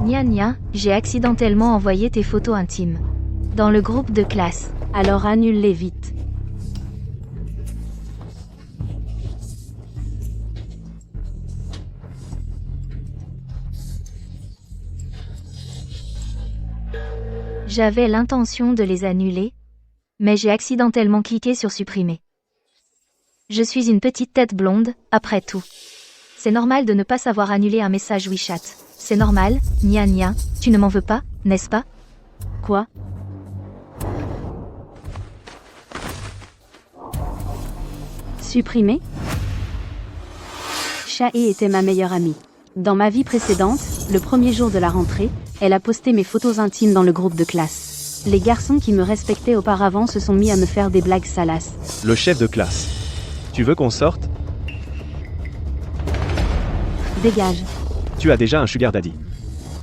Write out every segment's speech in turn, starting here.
Nia nia, j'ai accidentellement envoyé tes photos intimes. Dans le groupe de classe. Alors annule-les vite. J'avais l'intention de les annuler, mais j'ai accidentellement cliqué sur supprimer. Je suis une petite tête blonde, après tout. C'est normal de ne pas savoir annuler un message WeChat. C'est normal, nia nia, tu ne m'en veux pas, n'est-ce pas? Quoi? Supprimer? Chae était ma meilleure amie. Dans ma vie précédente, le premier jour de la rentrée, elle a posté mes photos intimes dans le groupe de classe. Les garçons qui me respectaient auparavant se sont mis à me faire des blagues salaces. Le chef de classe. Tu veux qu'on sorte? Dégage. Tu as déjà un sugar daddy.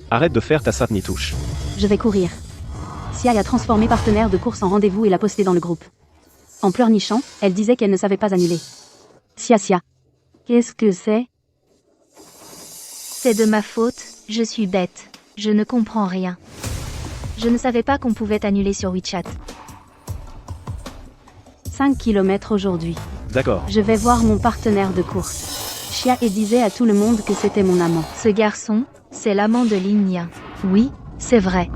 Arrête de faire ta sainte nitouche. Je vais courir. Sia a transformé partenaire de course en rendez-vous et l'a posté dans le groupe. En pleurnichant, elle disait qu'elle ne savait pas annuler. Sia. Qu'est-ce que c'est? C'est de ma faute, je suis bête. Je ne comprends rien. Je ne savais pas qu'on pouvait annuler sur WeChat. 5 km aujourd'hui. D'accord. Je vais voir mon partenaire de course. Chia et disait à tout le monde que c'était mon amant. Ce garçon, c'est l'amant de Nia. Oui, c'est vrai.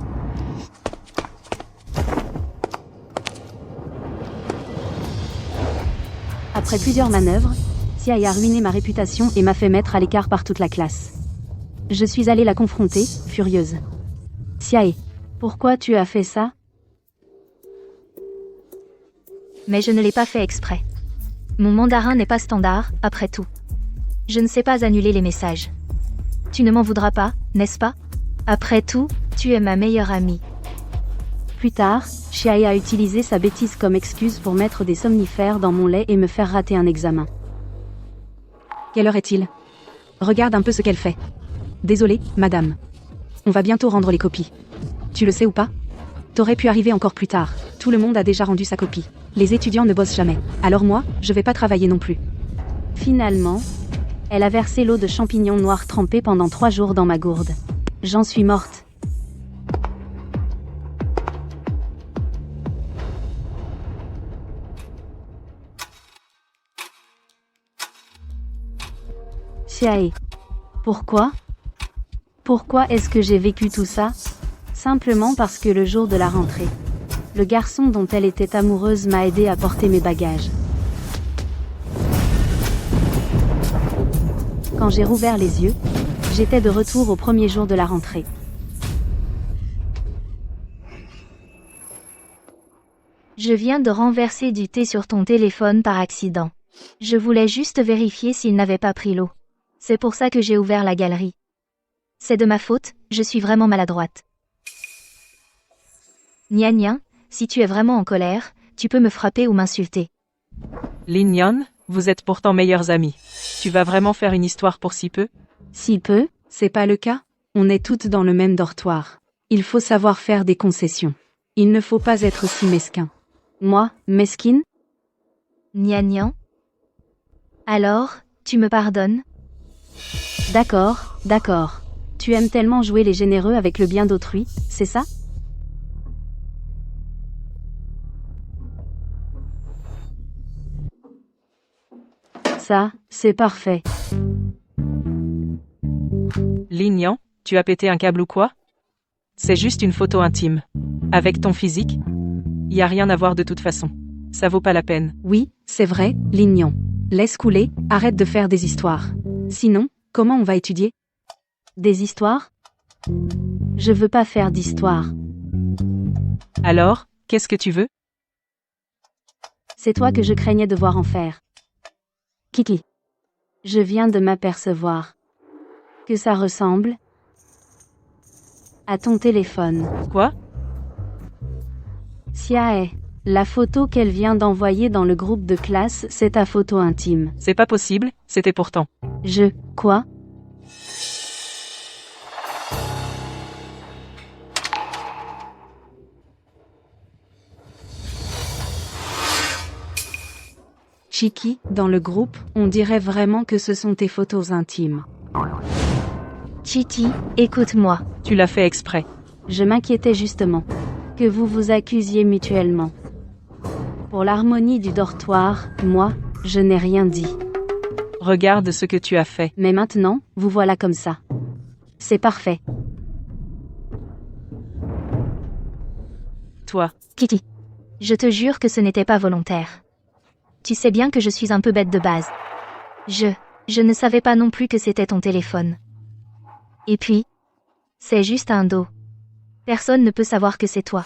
Après plusieurs manœuvres, Sia a ruiné ma réputation et m'a fait mettre à l'écart par toute la classe. Je suis allée la confronter, furieuse. Sia, pourquoi tu as fait ça? Mais je ne l'ai pas fait exprès. Mon mandarin n'est pas standard, après tout. Je ne sais pas annuler les messages. Tu ne m'en voudras pas, n'est-ce pas? Après tout, tu es ma meilleure amie. Plus tard, Chiae a utilisé sa bêtise comme excuse pour mettre des somnifères dans mon lait et me faire rater un examen. Quelle heure est-il? Regarde un peu ce qu'elle fait. Désolée, madame. On va bientôt rendre les copies. Tu le sais ou pas? T'aurais pu arriver encore plus tard. Tout le monde a déjà rendu sa copie. Les étudiants ne bossent jamais. Alors moi, je vais pas travailler non plus. Finalement, elle a versé l'eau de champignons noirs trempés pendant 3 jours dans ma gourde. J'en suis morte. Chiae. Pourquoi? Pourquoi est-ce que j'ai vécu tout ça? Simplement parce que le jour de la rentrée, le garçon dont elle était amoureuse m'a aidé à porter mes bagages. Quand j'ai rouvert les yeux, j'étais de retour au premier jour de la rentrée. Je viens de renverser du thé sur ton téléphone par accident. Je voulais juste vérifier s'il n'avait pas pris l'eau. C'est pour ça que j'ai ouvert la galerie. C'est de ma faute, je suis vraiment maladroite. Nia nia, si tu es vraiment en colère, tu peux me frapper ou m'insulter. Lignon, vous êtes pourtant meilleurs amis. Tu vas vraiment faire une histoire pour si peu? Si peu, c'est pas le cas. On est toutes dans le même dortoir. Il faut savoir faire des concessions. Il ne faut pas être si mesquin. Moi, mesquine? Nia nia. Alors, tu me pardonnes? D'accord, d'accord. Tu aimes tellement jouer les généreux avec le bien d'autrui, c'est ça? Ça, c'est parfait. Lignon, tu as pété un câble ou quoi? C'est juste une photo intime. Avec ton physique? Y a rien à voir de toute façon. Ça vaut pas la peine. Oui, c'est vrai, Lignon. Laisse couler, arrête de faire des histoires. Sinon, comment on va étudier? Des histoires? Je veux pas faire d'histoire. Alors, qu'est-ce que tu veux? C'est toi que je craignais devoir en faire. Kiki. Je viens de m'apercevoir que ça ressemble à ton téléphone. Quoi? Siae, la photo qu'elle vient d'envoyer dans le groupe de classe, c'est ta photo intime. C'est pas possible, c'était pourtant. Quoi? Chiki, dans le groupe, on dirait vraiment que ce sont tes photos intimes. Titi, écoute-moi. Tu l'as fait exprès. Je m'inquiétais justement. Que vous vous accusiez mutuellement. Pour l'harmonie du dortoir, moi, je n'ai rien dit. Regarde ce que tu as fait. Mais maintenant, vous voilà comme ça. C'est parfait. Toi, Kitty. Je te jure que ce n'était pas volontaire. Tu sais bien que je suis un peu bête de base. Je ne savais pas non plus que c'était ton téléphone. Et puis, c'est juste un dos. Personne ne peut savoir que c'est toi.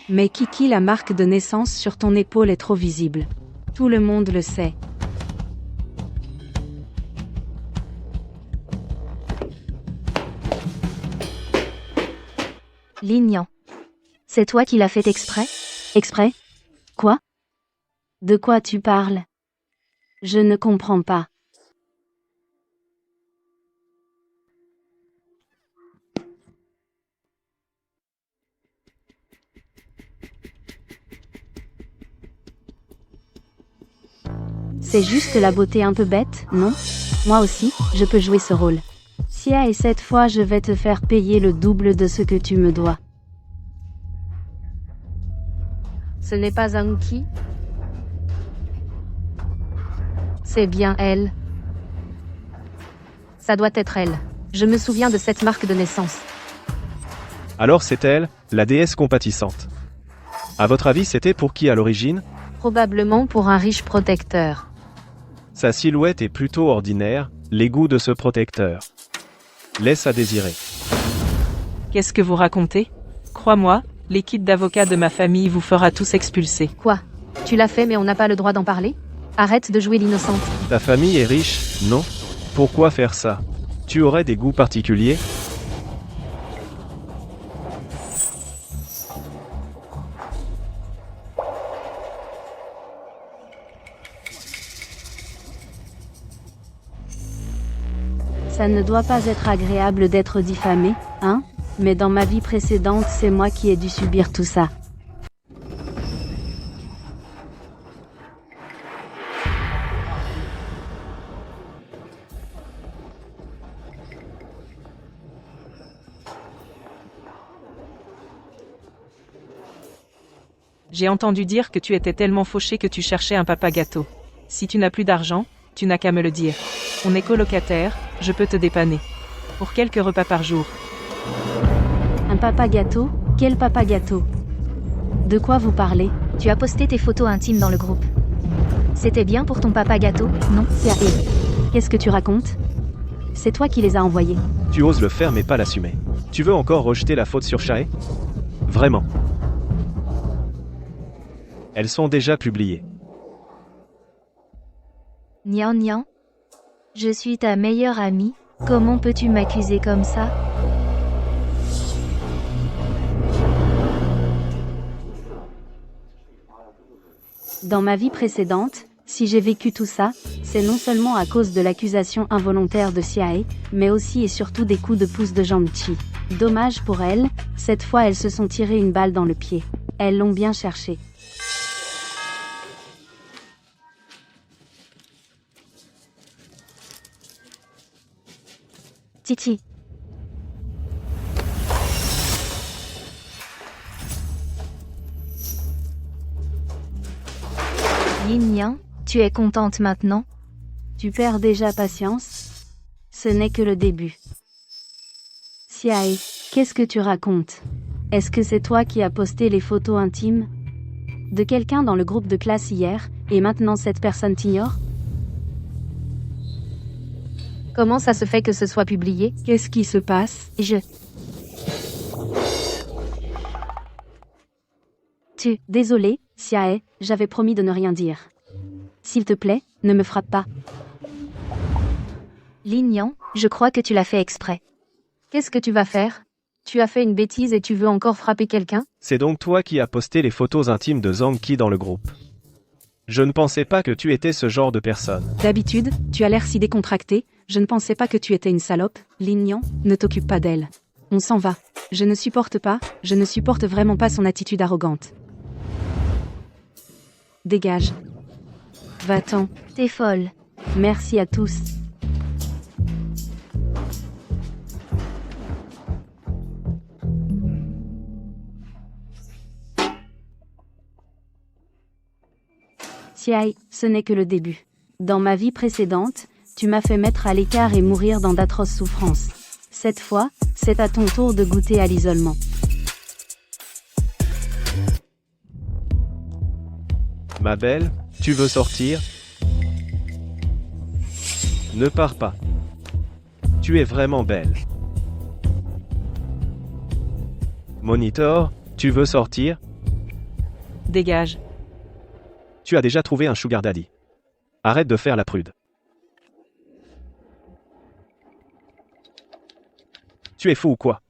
Mais Kiki, la marque de naissance sur ton épaule est trop visible. Tout le monde le sait. Lignan. C'est toi qui l'as fait exprès? Exprès? Quoi? De quoi tu parles? Je ne comprends pas. C'est juste la beauté un peu bête, non? Moi aussi, je peux jouer ce rôle. Sia, et cette fois je vais te faire payer le double de ce que tu me dois. Ce n'est pas Anki. C'est bien elle. Ça doit être elle. Je me souviens de cette marque de naissance. Alors c'est elle, la déesse compatissante. À votre avis, c'était pour qui à l'origine? Probablement pour un riche protecteur. Sa silhouette est plutôt ordinaire, les goûts de ce protecteur laissent à désirer. qu'est-ce que vous racontez? Crois-moi, l'équipe d'avocats de ma famille vous fera tous expulser. Quoi? Tu l'as fait mais on n'a pas le droit d'en parler? Arrête de jouer l'innocente. Ta famille est riche, non? Pourquoi faire ça? Tu aurais des goûts particuliers? Ça ne doit pas être agréable d'être diffamé, hein? Mais dans ma vie précédente, c'est moi qui ai dû subir tout ça. J'ai entendu dire que tu étais tellement fauché que tu cherchais un papa gâteau. Si tu n'as plus d'argent, tu n'as qu'à me le dire. On est colocataires, je peux te dépanner. Pour quelques repas par jour. Un papa gâteau? Quel papa gâteau? De quoi vous parlez? Tu as posté tes photos intimes dans le groupe. C'était bien pour ton papa gâteau, non? Sérieux? Qu'est-ce que tu racontes? C'est toi qui les as envoyés. Tu oses le faire mais pas l'assumer. Tu veux encore rejeter la faute sur Shae? Vraiment? Elles sont déjà publiées. Nian Nian. Je suis ta meilleure amie, comment peux-tu m'accuser comme ça? Dans ma vie précédente, si j'ai vécu tout ça, c'est non seulement à cause de l'accusation involontaire de Xiae, mais aussi et surtout des coups de pouce de Zhangqi. Dommage pour elles, cette fois elles se sont tiré une balle dans le pied. Elles l'ont bien cherché. Titi. Yin Yang, tu es contente maintenant? Tu perds déjà patience? Ce n'est que le début. Xiae, qu'est-ce que tu racontes? Est-ce que c'est toi qui as posté les photos intimes de quelqu'un dans le groupe de classe hier, et maintenant cette personne t'ignore? Comment ça se fait que ce soit publié? Qu'est-ce qui se passe? Désolé, Xiae, j'avais promis de ne rien dire. S'il te plaît, ne me frappe pas. Lin Yang, je crois que tu l'as fait exprès. Qu'est-ce que tu vas faire? Tu as fait une bêtise et tu veux encore frapper quelqu'un? C'est donc toi qui as posté les photos intimes de Zhangqi dans le groupe. Je ne pensais pas que tu étais ce genre de personne. D'habitude, tu as l'air si décontracté, je ne pensais pas que tu étais une salope. Lin Yang, ne t'occupe pas d'elle. On s'en va. Je ne supporte vraiment pas son attitude arrogante. Dégage. Va-t'en. T'es folle. Merci à tous. Xiai, ce n'est que le début. Dans ma vie précédente, tu m'as fait mettre à l'écart et mourir dans d'atroces souffrances. Cette fois, c'est à ton tour de goûter à l'isolement. Ma belle, tu veux sortir? Ne pars pas. Tu es vraiment belle. Monitor, tu veux sortir? Dégage. Tu as déjà trouvé un sugar daddy. Arrête de faire la prude. Tu es fou ou quoi?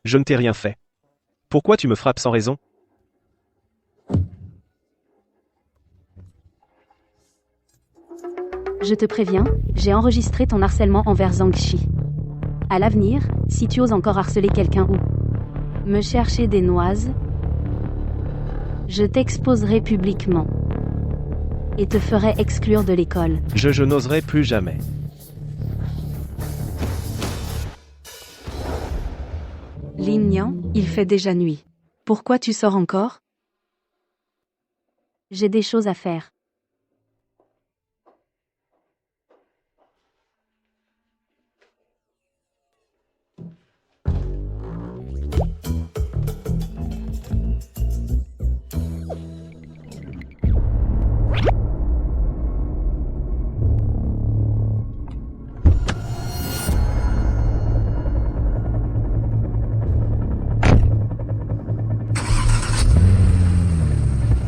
Je ne t'ai rien fait. Pourquoi tu me frappes sans raison? Je te préviens, j'ai enregistré ton harcèlement envers Zhang Shi. À l'avenir, si tu oses encore harceler quelqu'un ou me chercher des noises, je t'exposerai publiquement et te ferai exclure de l'école. Je n'oserai plus jamais. Lin Nian, il fait déjà nuit. Pourquoi tu sors encore? J'ai des choses à faire.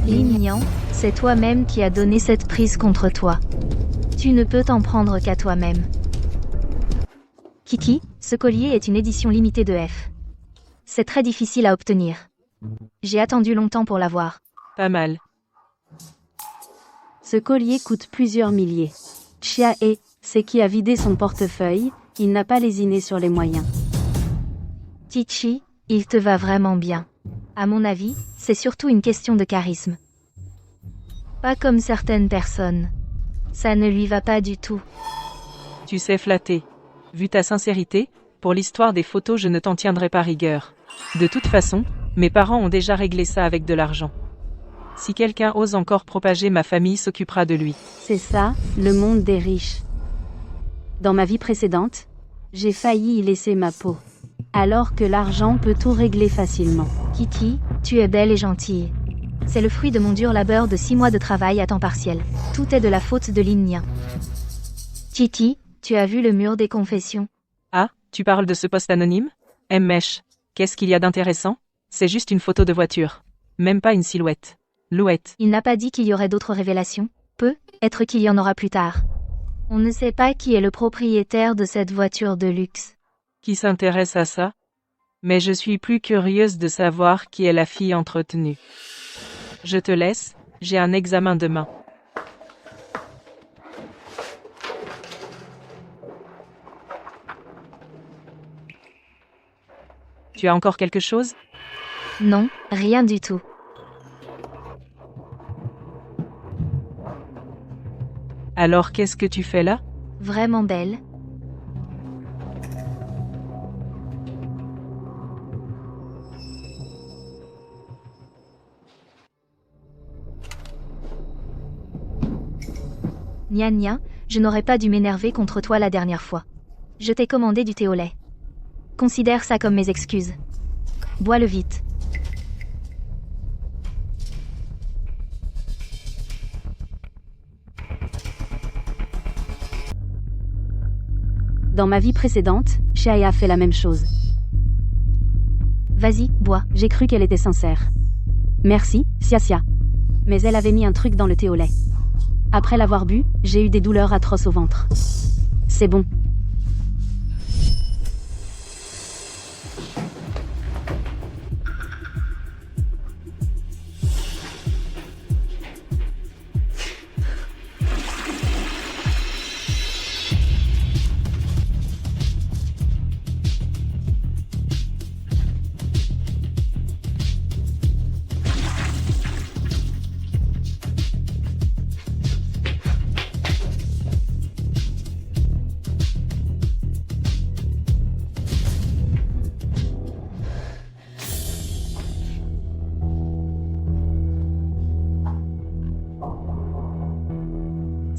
Lin Nian, c'est toi-même qui as donné cette prise contre toi. Tu ne peux t'en prendre qu'à toi-même. Kiki, ce collier est une édition limitée de F. C'est très difficile à obtenir. J'ai attendu longtemps pour l'avoir. Pas mal. Ce collier coûte plusieurs milliers. Xiae, c'est qui a vidé son portefeuille, il n'a pas lésiné sur les moyens. Tichi, il te va vraiment bien. À mon avis, c'est surtout une question de charisme. Pas comme certaines personnes. Ça ne lui va pas du tout. Tu sais flatter. Vu ta sincérité, pour l'histoire des photos je ne t'en tiendrai pas rigueur. De toute façon, mes parents ont déjà réglé ça avec de l'argent. Si quelqu'un ose encore propager, ma famille s'occupera de lui. C'est ça, le monde des riches. Dans ma vie précédente, j'ai failli y laisser ma peau. Alors que l'argent peut tout régler facilement. Kiki, tu es belle et gentille. C'est le fruit de mon dur labeur de 6 mois de travail à temps partiel. Tout est de la faute de Lin Nian. Titi, tu as vu le mur des confessions? Ah, tu parles de ce post anonyme? Mèche, qu'est-ce qu'il y a d'intéressant? C'est juste une photo de voiture. Même pas une silhouette. Louette. Il n'a pas dit qu'il y aurait d'autres révélations. Peut-être qu'il y en aura plus tard. On ne sait pas qui est le propriétaire de cette voiture de luxe. Qui s'intéresse à ça? Mais je suis plus curieuse de savoir qui est la fille entretenue. Je te laisse, j'ai un examen demain. Tu as encore quelque chose? Non, rien du tout. Alors qu'est-ce que tu fais là? Vraiment belle. Nia Nia, je n'aurais pas dû m'énerver contre toi la dernière fois. Je t'ai commandé du thé au lait. Considère ça comme mes excuses. Bois-le vite. Dans ma vie précédente, Xiae a fait la même chose. Vas-y, bois. J'ai cru qu'elle était sincère. Merci, Xia. Mais elle avait mis un truc dans le thé au lait. Après l'avoir bu, j'ai eu des douleurs atroces au ventre. C'est bon.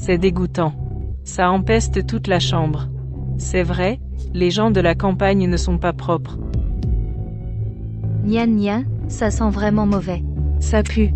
C'est dégoûtant. Ça empeste toute la chambre. C'est vrai, les gens de la campagne ne sont pas propres. Nian Nian, ça sent vraiment mauvais. Ça pue.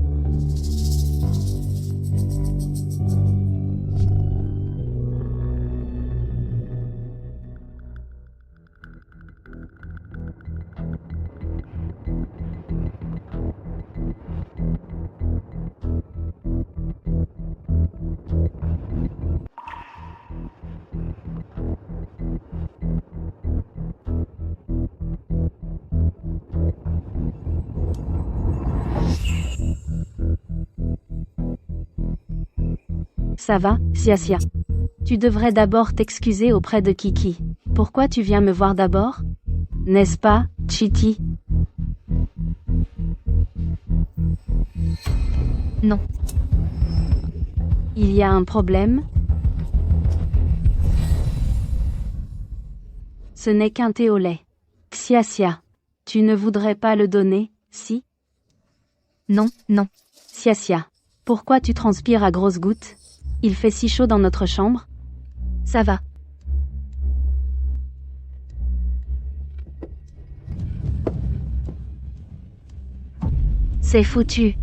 Ça va, Sia. Tu devrais d'abord t'excuser auprès de Kiki. Pourquoi tu viens me voir d'abord? N'est-ce pas, Chiti? Non. Il y a un problème? Ce n'est qu'un thé au lait. Sia, tu ne voudrais pas le donner, si? Non. Sia, pourquoi tu transpires à grosses gouttes? Il fait si chaud dans notre chambre? Ça va. C'est foutu.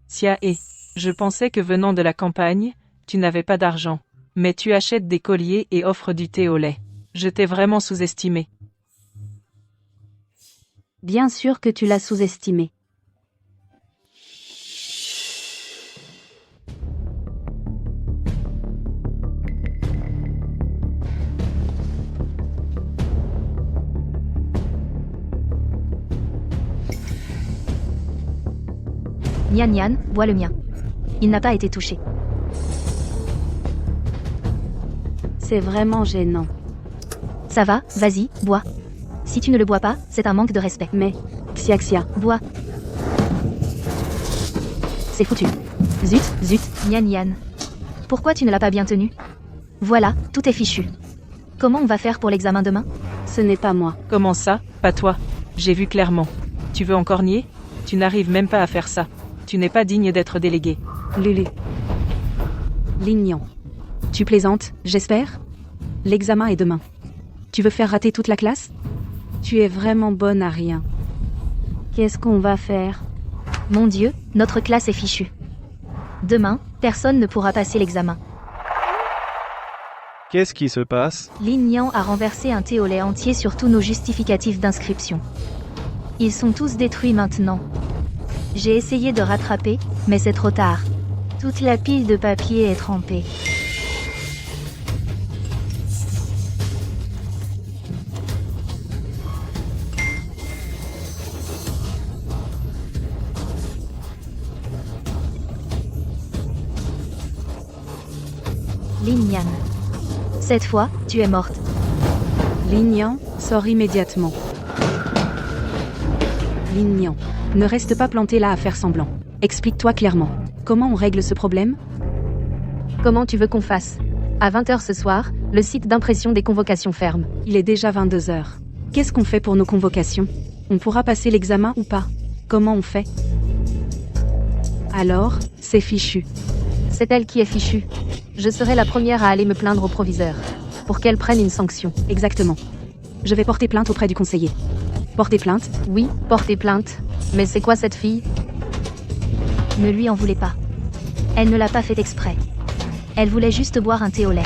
Sia et je pensais que venant de la campagne, tu n'avais pas d'argent. Mais tu achètes des colliers et offres du thé au lait. Je t'ai vraiment sous-estimé. Bien sûr que tu l'as sous-estimé. Nian Nian, bois le mien. Il n'a pas été touché. C'est vraiment gênant. Ça va, vas-y, bois. Si tu ne le bois pas, c'est un manque de respect. Mais, Sia, Bois. C'est foutu. Zut, Nian Nian. Pourquoi tu ne l'as pas bien tenu? Voilà, tout est fichu. Comment on va faire pour l'examen demain? ce n'est pas moi. Comment ça, pas toi? J'ai vu clairement. Tu veux encore nier? Tu n'arrives même pas à faire ça. Tu n'es pas digne d'être délégué. Lulu. Lignon. Tu plaisantes, j'espère? L'examen est demain. Tu veux faire rater toute la classe? Tu es vraiment bonne à rien. Qu'est-ce qu'on va faire? Mon Dieu, notre classe est fichue. Demain, personne ne pourra passer l'examen. Qu'est-ce qui se passe? Lignan a renversé un thé au lait entier sur tous nos justificatifs d'inscription. Ils sont tous détruits maintenant. J'ai essayé de rattraper, mais c'est trop tard. Toute la pile de papier est trempée. Lignan. Cette fois, tu es morte. Lignan, sors immédiatement. Lignan, ne reste pas planté là à faire semblant. Explique-toi clairement. Comment on règle ce problème? Comment tu veux qu'on fasse? À 20h ce soir, le site d'impression des convocations ferme. Il est déjà 22h. Qu'est-ce qu'on fait pour nos convocations? On pourra passer l'examen ou pas? Comment on fait? Alors, c'est fichu. C'est elle qui est fichue. Je serai la première à aller me plaindre au proviseur, pour qu'elle prenne une sanction. Exactement. Je vais porter plainte auprès du conseiller. Porter plainte? Oui, porter plainte. Mais c'est quoi cette fille? Ne lui en voulez pas. Elle ne l'a pas fait exprès. Elle voulait juste boire un thé au lait.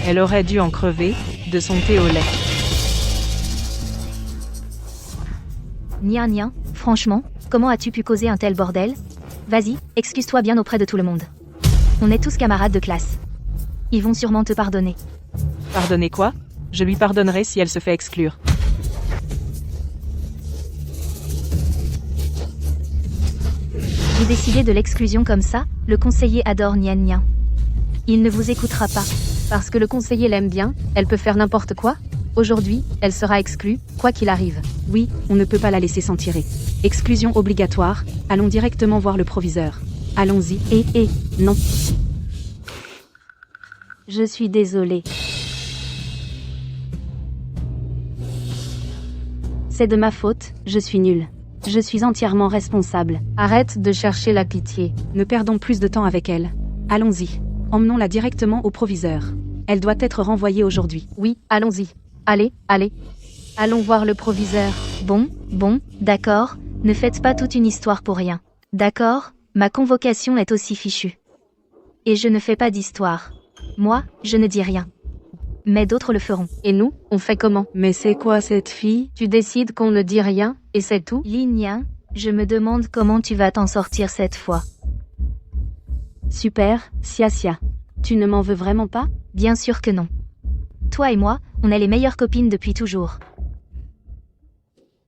Elle aurait dû en crever, de son thé au lait. Nian, franchement, comment as-tu pu causer un tel bordel? Vas-y, excuse-toi bien auprès de tout le monde. On est tous camarades de classe. Ils vont sûrement te pardonner. Pardonner quoi? Je lui pardonnerai si elle se fait exclure. Vous décidez de l'exclusion comme ça? Le conseiller adore Nian. Il ne vous écoutera pas. Parce que le conseiller l'aime bien, elle peut faire n'importe quoi. Aujourd'hui, elle sera exclue, quoi qu'il arrive. Oui, on ne peut pas la laisser s'en tirer. Exclusion obligatoire, allons directement voir le proviseur. Allons-y, non. Je suis désolée. C'est de ma faute, je suis nulle. Je suis entièrement responsable. Arrête de chercher la pitié. Ne perdons plus de temps avec elle. Allons-y. Emmenons-la directement au proviseur. Elle doit être renvoyée aujourd'hui. Oui, allons-y. Allez, allez. Allons voir le proviseur. Bon, d'accord, ne faites pas toute une histoire pour rien. D'accord, ma convocation est aussi fichue. Et je ne fais pas d'histoire. Moi, je ne dis rien. Mais d'autres le feront. Et nous, on fait comment? Mais c'est quoi cette fille? Tu décides qu'on ne dit rien, et c'est tout? Lignan, je me demande comment tu vas t'en sortir cette fois. Super, Sia. Tu ne m'en veux vraiment pas? Bien sûr que non. Toi et moi, on est les meilleures copines depuis toujours.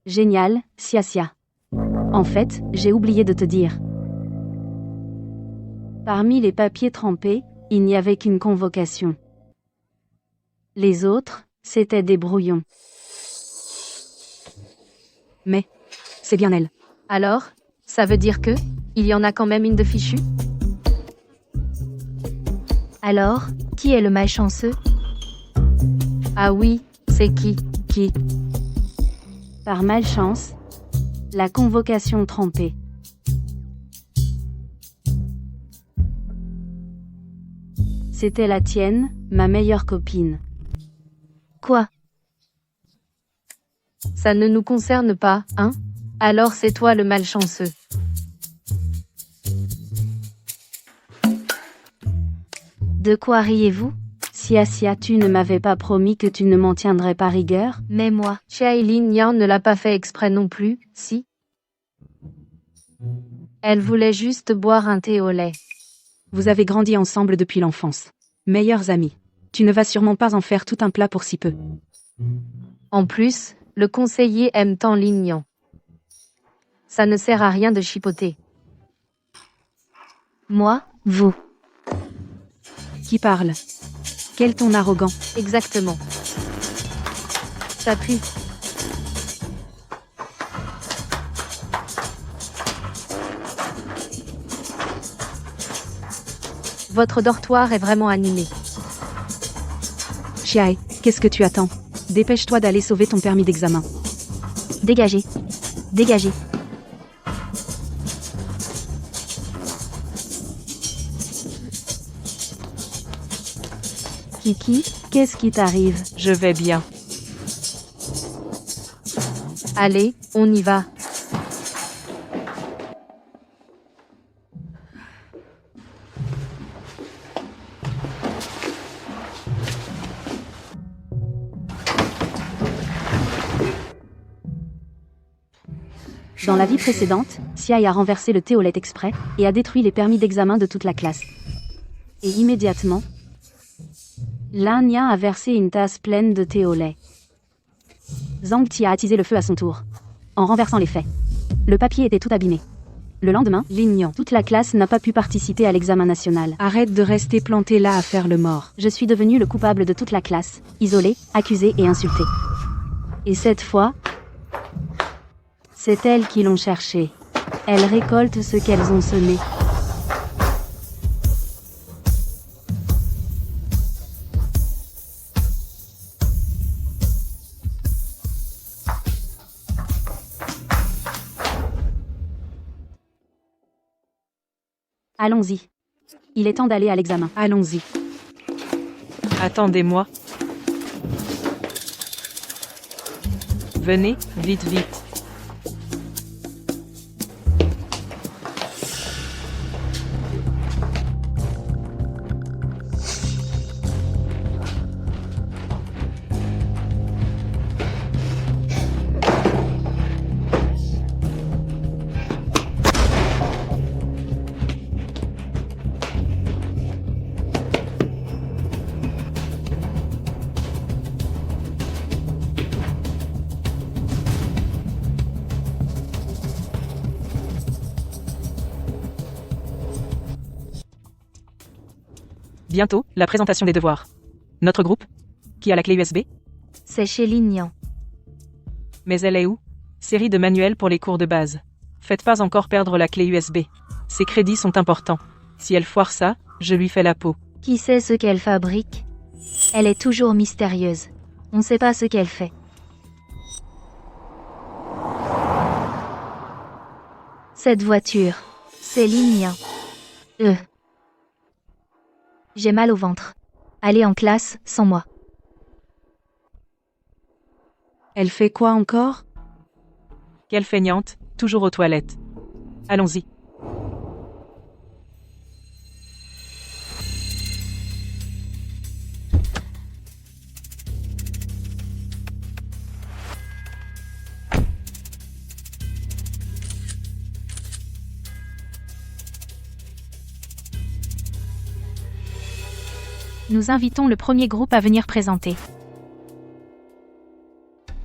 Génial, Sia. En fait, j'ai oublié de te dire. Parmi les papiers trempés, il n'y avait qu'une convocation. Les autres, c'était des brouillons. Mais, c'est bien elle. Alors, ça veut dire que, il y en a quand même une de fichue? Alors, qui est le malchanceux? Ah oui, c'est qui? Qui? Par malchance, la convocation trempée. C'était la tienne, ma meilleure copine. Quoi? Ça ne nous concerne pas, hein? Alors c'est toi le malchanceux. De quoi riez-vous? Sia, tu ne m'avais pas promis que tu ne m'en tiendrais pas rigueur? Mais moi, Shailin Yan ne l'a pas fait exprès non plus, si? Elle voulait juste boire un thé au lait. Vous avez grandi ensemble depuis l'enfance. Meilleurs amis. Tu ne vas sûrement pas en faire tout un plat pour si peu. En plus, le conseiller aime tant Lin Yan. Ça ne sert à rien de chipoter. moi, vous. Qui parle? Quel ton arrogant. Exactement. Ça pue. Votre dortoir est vraiment animé. Chiae, qu'est-ce que tu attends? Dépêche-toi d'aller sauver ton permis d'examen. Dégagez. Dégagez. Kiki, qu'est-ce qui t'arrive? Je vais bien. Allez, on y va. Dans la vie précédente, Sia a renversé le thé au lait exprès et a détruit les permis d'examen de toute la classe. Et immédiatement, Lin Yan a versé une tasse pleine de thé au lait. Zhang Ti a attisé le feu à son tour, en renversant les faits. Le papier était tout abîmé. Le lendemain, Lin Yan, toute la classe n'a pas pu participer à l'examen national. Arrête de rester planté là à faire le mort. Je suis devenu le coupable de toute la classe, isolé, accusé et insulté. Et cette fois, c'est elles qui l'ont cherché. Elles récoltent ce qu'elles ont semé. Allons-y. Il est temps d'aller à l'examen. Allons-y. Attendez-moi. Venez, vite. Bientôt, la présentation des devoirs. Notre groupe? Qui a la clé USB? C'est chez Lin Yan. Mais elle est où? Série de manuels pour les cours de base. Faites pas encore perdre la clé USB. Ces crédits sont importants. Si elle foire ça, je lui fais la peau. Qui sait ce qu'elle fabrique? Elle est toujours mystérieuse. On ne sait pas ce qu'elle fait. Cette voiture, c'est Lin Yan. J'ai mal au ventre. Allez en classe, sans moi. Elle fait quoi encore? Quelle feignante, toujours aux toilettes. Allons-y. Nous invitons le premier groupe à venir présenter.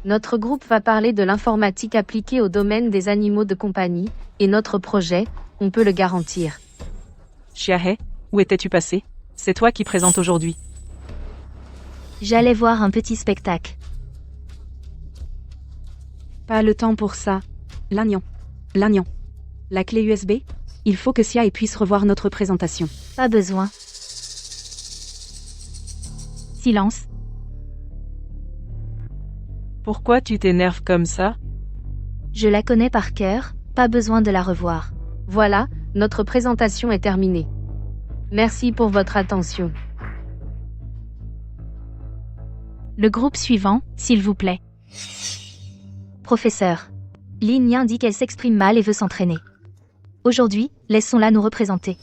Notre groupe va parler de l'informatique appliquée au domaine des animaux de compagnie, et notre projet, on peut le garantir. Xiahe, où étais-tu passé? C'est toi qui présente aujourd'hui. J'allais voir un petit spectacle. Pas le temps pour ça. Lanyan. La clé USB? Il faut que Xiae puisse revoir notre présentation. Pas besoin. Silence. Pourquoi tu t'énerves comme ça? Je la connais par cœur, pas besoin de la revoir. Voilà, notre présentation est terminée. Merci pour votre attention. Le groupe suivant, s'il vous plaît. Professeur. Lin Yan dit qu'elle s'exprime mal et veut s'entraîner. Aujourd'hui, laissons-la nous représenter.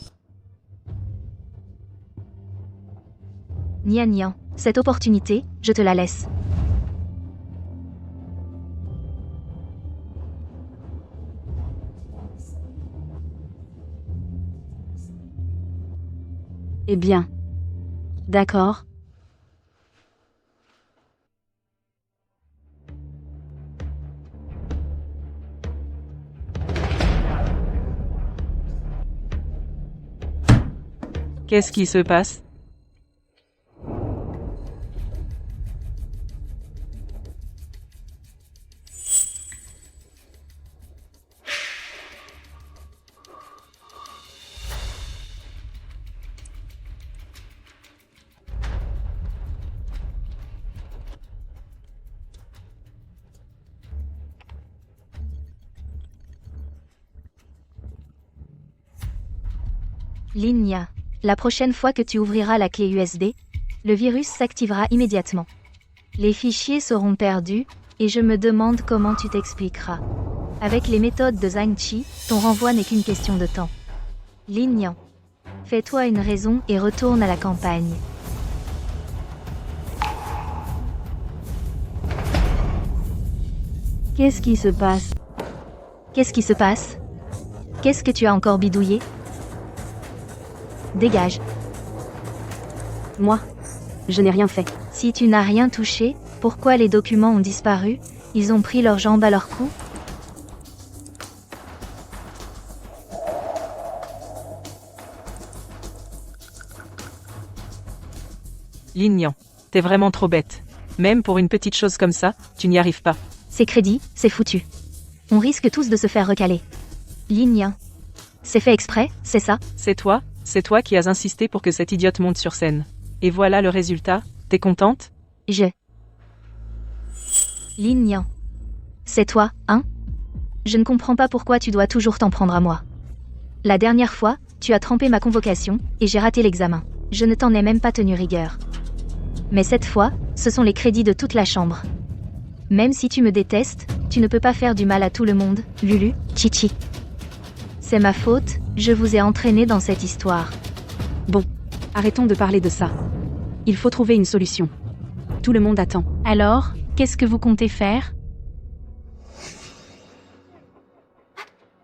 Nian, cette opportunité, je te la laisse. Eh bien. D'accord. Qu'est-ce qui se passe? Lin, la prochaine fois que tu ouvriras la clé USB, le virus s'activera immédiatement. Les fichiers seront perdus, et je me demande comment tu t'expliqueras. Avec les méthodes de Zhang Qi, ton renvoi n'est qu'une question de temps. Lin, fais-toi une raison et retourne à la campagne. Qu'est-ce qui se passe? Qu'est-ce qui se passe? Qu'est-ce que tu as encore bidouillé? Dégage. Moi? Je n'ai rien fait. Si tu n'as rien touché, pourquoi les documents ont disparu? Ils ont pris leurs jambes à leur cou? Lin Yan, t'es vraiment trop bête. Même pour une petite chose comme ça, tu n'y arrives pas. C'est crédit, c'est foutu. On risque tous de se faire recaler. Lin, c'est fait exprès, c'est ça? C'est toi qui as insisté pour que cette idiote monte sur scène. Et voilà le résultat, t'es contente? Lin, c'est toi, hein? Je ne comprends pas pourquoi tu dois toujours t'en prendre à moi. La dernière fois, tu as trempé ma convocation, et j'ai raté l'examen. Je ne t'en ai même pas tenu rigueur. Mais cette fois, ce sont les crédits de toute la chambre. Même si tu me détestes, tu ne peux pas faire du mal à tout le monde, Lulu, Chichi. C'est ma faute, je vous ai entraîné dans cette histoire. Bon, arrêtons de parler de ça. Il faut trouver une solution. Tout le monde attend. Alors, qu'est-ce que vous comptez faire?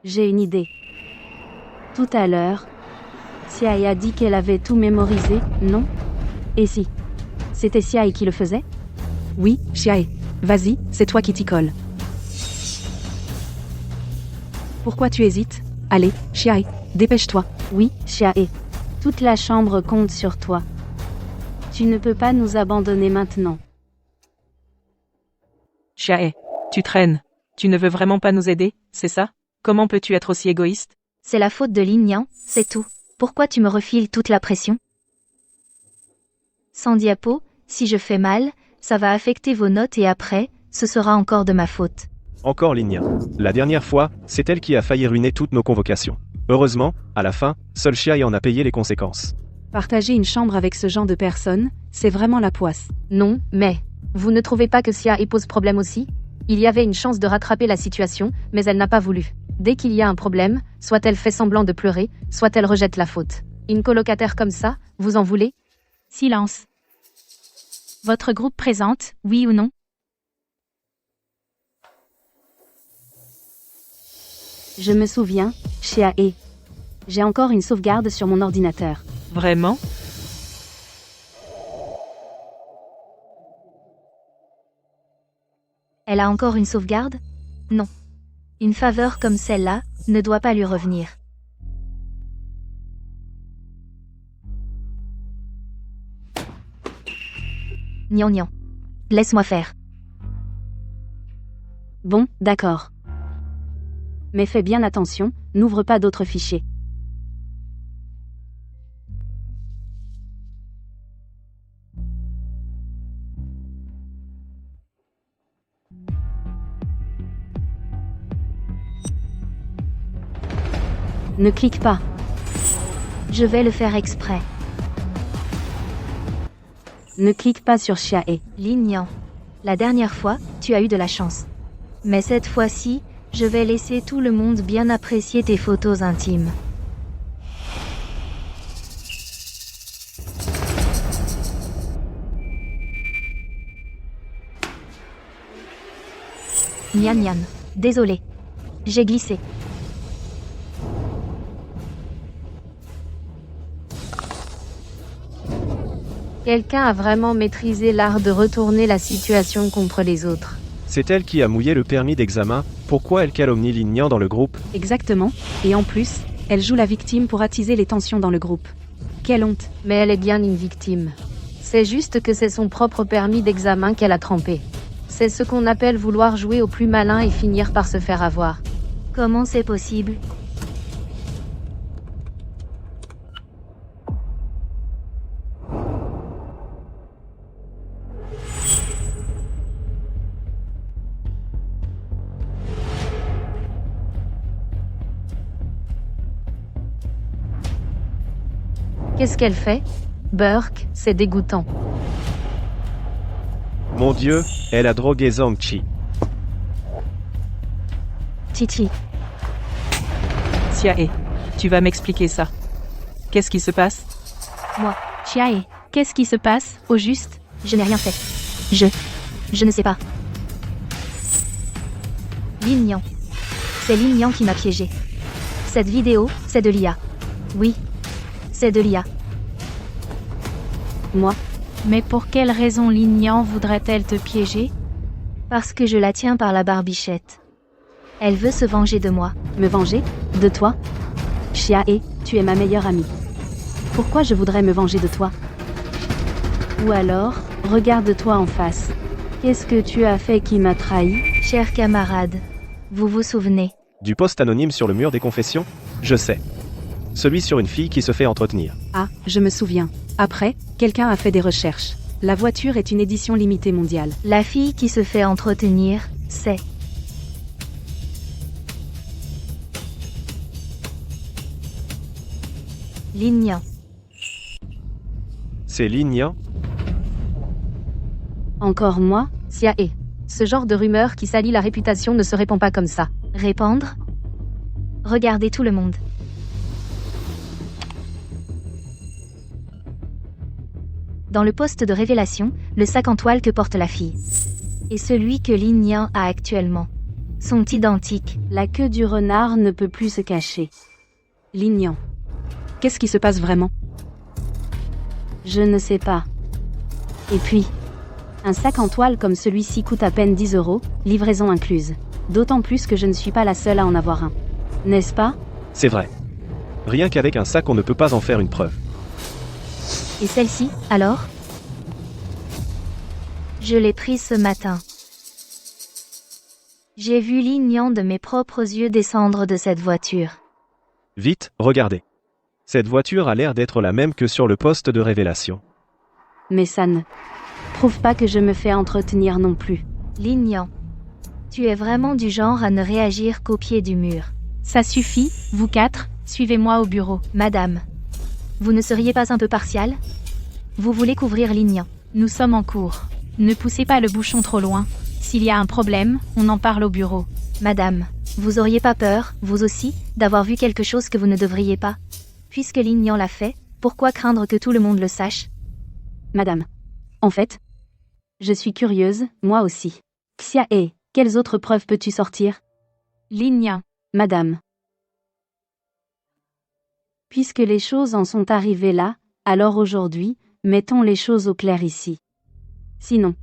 J'ai une idée. Tout à l'heure, Xiae a dit qu'elle avait tout mémorisé, non? Et si c'était Xiae qui le faisait? Oui, Xiae. Vas-y, c'est toi qui t'y colle. Pourquoi tu hésites? Allez, Xiae, dépêche-toi. Oui, Xiae. Toute la chambre compte sur toi. Tu ne peux pas nous abandonner maintenant. Xiae, tu traînes. Tu ne veux vraiment pas nous aider, c'est ça? Comment peux-tu être aussi égoïste? C'est la faute de Lin Yan, c'est tout. Pourquoi tu me refiles toute la pression? Sans diapo, si je fais mal, ça va affecter vos notes et après, ce sera encore de ma faute. Encore Lignia. La dernière fois, c'est elle qui a failli ruiner toutes nos convocations. Heureusement, à la fin, seul Chiaï en a payé les conséquences. Partager une chambre avec ce genre de personnes, c'est vraiment la poisse. Non, mais vous ne trouvez pas que Sia pose problème aussi? Il y avait une chance de rattraper la situation, mais elle n'a pas voulu. Dès qu'il y a un problème, soit elle fait semblant de pleurer, soit elle rejette la faute. Une colocataire comme ça, vous en voulez? Silence. Votre groupe présente, oui ou non? Je me souviens, Chiaï. J'ai encore une sauvegarde sur mon ordinateur. Vraiment? Elle a encore une sauvegarde? Non. Une faveur comme celle-là ne doit pas lui revenir. Nian. Laisse-moi faire. Bon, d'accord. Mais fais bien attention, n'ouvre pas d'autres fichiers. Ne clique pas. Je vais le faire exprès. Ne clique pas sur Chiaï. Lignan. La dernière fois, tu as eu de la chance. Mais cette fois-ci, je vais laisser tout le monde bien apprécier tes photos intimes. Nian. Désolé. J'ai glissé. Quelqu'un a vraiment maîtrisé l'art de retourner la situation contre les autres. C'est elle qui a mouillé le permis d'examen, pourquoi elle calomnie Lignan dans le groupe? Exactement, et en plus, elle joue la victime pour attiser les tensions dans le groupe. Quelle honte. Mais elle est bien une victime. C'est juste que c'est son propre permis d'examen qu'elle a trempé. C'est ce qu'on appelle vouloir jouer au plus malin et finir par se faire avoir. Comment c'est possible? Qu'est-ce qu'elle fait? Burke, c'est dégoûtant. Mon Dieu, elle a drogué Zhangqi. Titi. Xiae, tu vas m'expliquer ça. Qu'est-ce qui se passe? Moi, Chiaï. Qu'est-ce qui se passe, au juste? Je n'ai rien fait. Je ne sais pas. Lignan. C'est Lignan qui m'a piégé. Cette vidéo, c'est de l'IA. Oui. C'est de l'IA. Moi, Mais pour quelle raison Lignan voudrait-elle te piéger? Parce que je la tiens par la barbichette. Elle veut se venger de moi. me venger? De toi? Chiaï, tu es ma meilleure amie. Pourquoi je voudrais me venger de toi? Ou alors, regarde-toi en face. Qu'est-ce que tu as fait qui m'a trahi? Chers camarades, vous vous souvenez? Du post anonyme sur le mur des confessions? Je sais. Celui sur une fille qui se fait entretenir. Ah, je me souviens. Après, quelqu'un a fait des recherches. La voiture est une édition limitée mondiale. La fille qui se fait entretenir, c'est... Lignan. C'est Lignan? Encore moi? Xiae. Ce genre de rumeur qui salit la réputation ne se répand pas comme ça. Répandre? Regardez tout le monde. Dans le poste de révélation, le sac en toile que porte la fille et celui que Lignan a actuellement sont identiques. La queue du renard ne peut plus se cacher. Lignan. Qu'est-ce qui se passe vraiment? Je ne sais pas. Et puis, un sac en toile comme celui-ci coûte à peine 10 €, livraison incluse. D'autant plus que je ne suis pas la seule à en avoir un. N'est-ce pas? C'est vrai. Rien qu'avec un sac on ne peut pas en faire une preuve. Et celle-ci, alors? Je l'ai prise ce matin. J'ai vu Lignan de mes propres yeux descendre de cette voiture. Vite, regardez. Cette voiture a l'air d'être la même que sur le poste de révélation. Mais ça ne prouve pas que je me fais entretenir non plus. Lin Yan. Tu es vraiment du genre à ne réagir qu'au pied du mur. Ça suffit, vous quatre, suivez-moi au bureau. Madame. Vous ne seriez pas un peu partial? Vous voulez couvrir Lin Yan. Nous sommes en cours. Ne poussez pas le bouchon trop loin. S'il y a un problème, on en parle au bureau. Madame, vous auriez pas peur, vous aussi, d'avoir vu quelque chose que vous ne devriez pas? Puisque Lin Yan l'a fait, pourquoi craindre que tout le monde le sache? Madame. En fait, je suis curieuse, moi aussi. Xia et quelles autres preuves peux-tu sortir? Lin Yan. Madame. Puisque les choses en sont arrivées là, alors aujourd'hui, mettons les choses au clair ici. Sinon,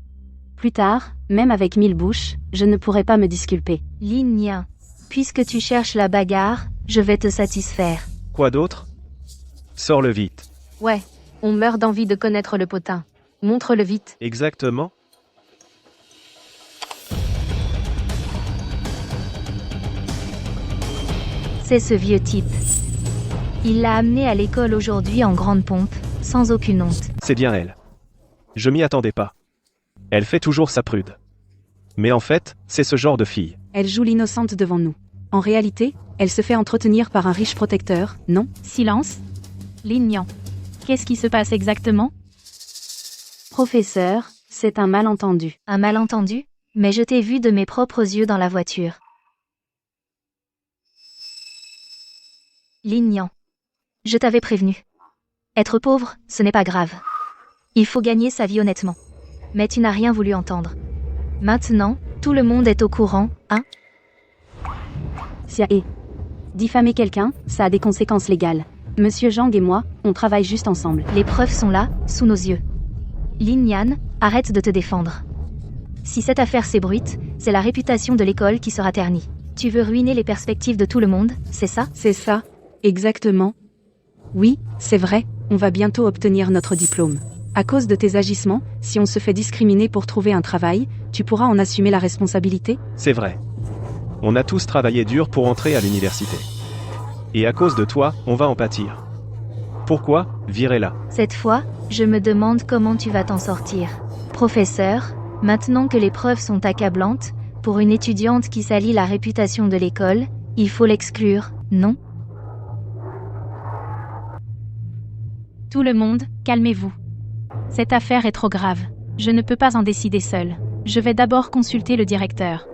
plus tard, même avec 1000 bouches, je ne pourrai pas me disculper. Lin Yan. Puisque tu cherches la bagarre, je vais te satisfaire. Quoi d'autre? Sors-le vite. Ouais, on meurt d'envie de connaître le potin. Montre-le vite. Exactement. C'est ce vieux type. Il l'a amené à l'école aujourd'hui en grande pompe, sans aucune honte. C'est bien elle. Je m'y attendais pas. Elle fait toujours sa prude. Mais en fait, c'est ce genre de fille. Elle joue l'innocente devant nous. En réalité, elle se fait entretenir par un riche protecteur, non? Silence. Lin Yan. Qu'est-ce qui se passe exactement? Professeur, c'est un malentendu. Un malentendu? Mais je t'ai vu de mes propres yeux dans la voiture. Lin Yan. Je t'avais prévenu. Être pauvre, ce n'est pas grave. Il faut gagner sa vie honnêtement. Mais tu n'as rien voulu entendre. Maintenant, tout le monde est au courant, hein? Xia et diffamer quelqu'un, ça a des conséquences légales. Monsieur Zhang et moi, on travaille juste ensemble. Les preuves sont là, sous nos yeux. Lin Yan, arrête de te défendre. Si cette affaire s'ébruite, c'est la réputation de l'école qui sera ternie. Tu veux ruiner les perspectives de tout le monde, c'est ça? C'est ça, exactement. Oui, c'est vrai, on va bientôt obtenir notre diplôme. À cause de tes agissements, si on se fait discriminer pour trouver un travail, tu pourras en assumer la responsabilité? C'est vrai. On a tous travaillé dur pour entrer à l'université. Et à cause de toi, on va en pâtir. Pourquoi? Virez-la. Cette fois, je me demande comment tu vas t'en sortir. Professeur, maintenant que les preuves sont accablantes, pour une étudiante qui salit la réputation de l'école, il faut l'exclure, non? Tout le monde, calmez-vous. Cette affaire est trop grave. Je ne peux pas en décider seule. Je vais d'abord consulter le directeur.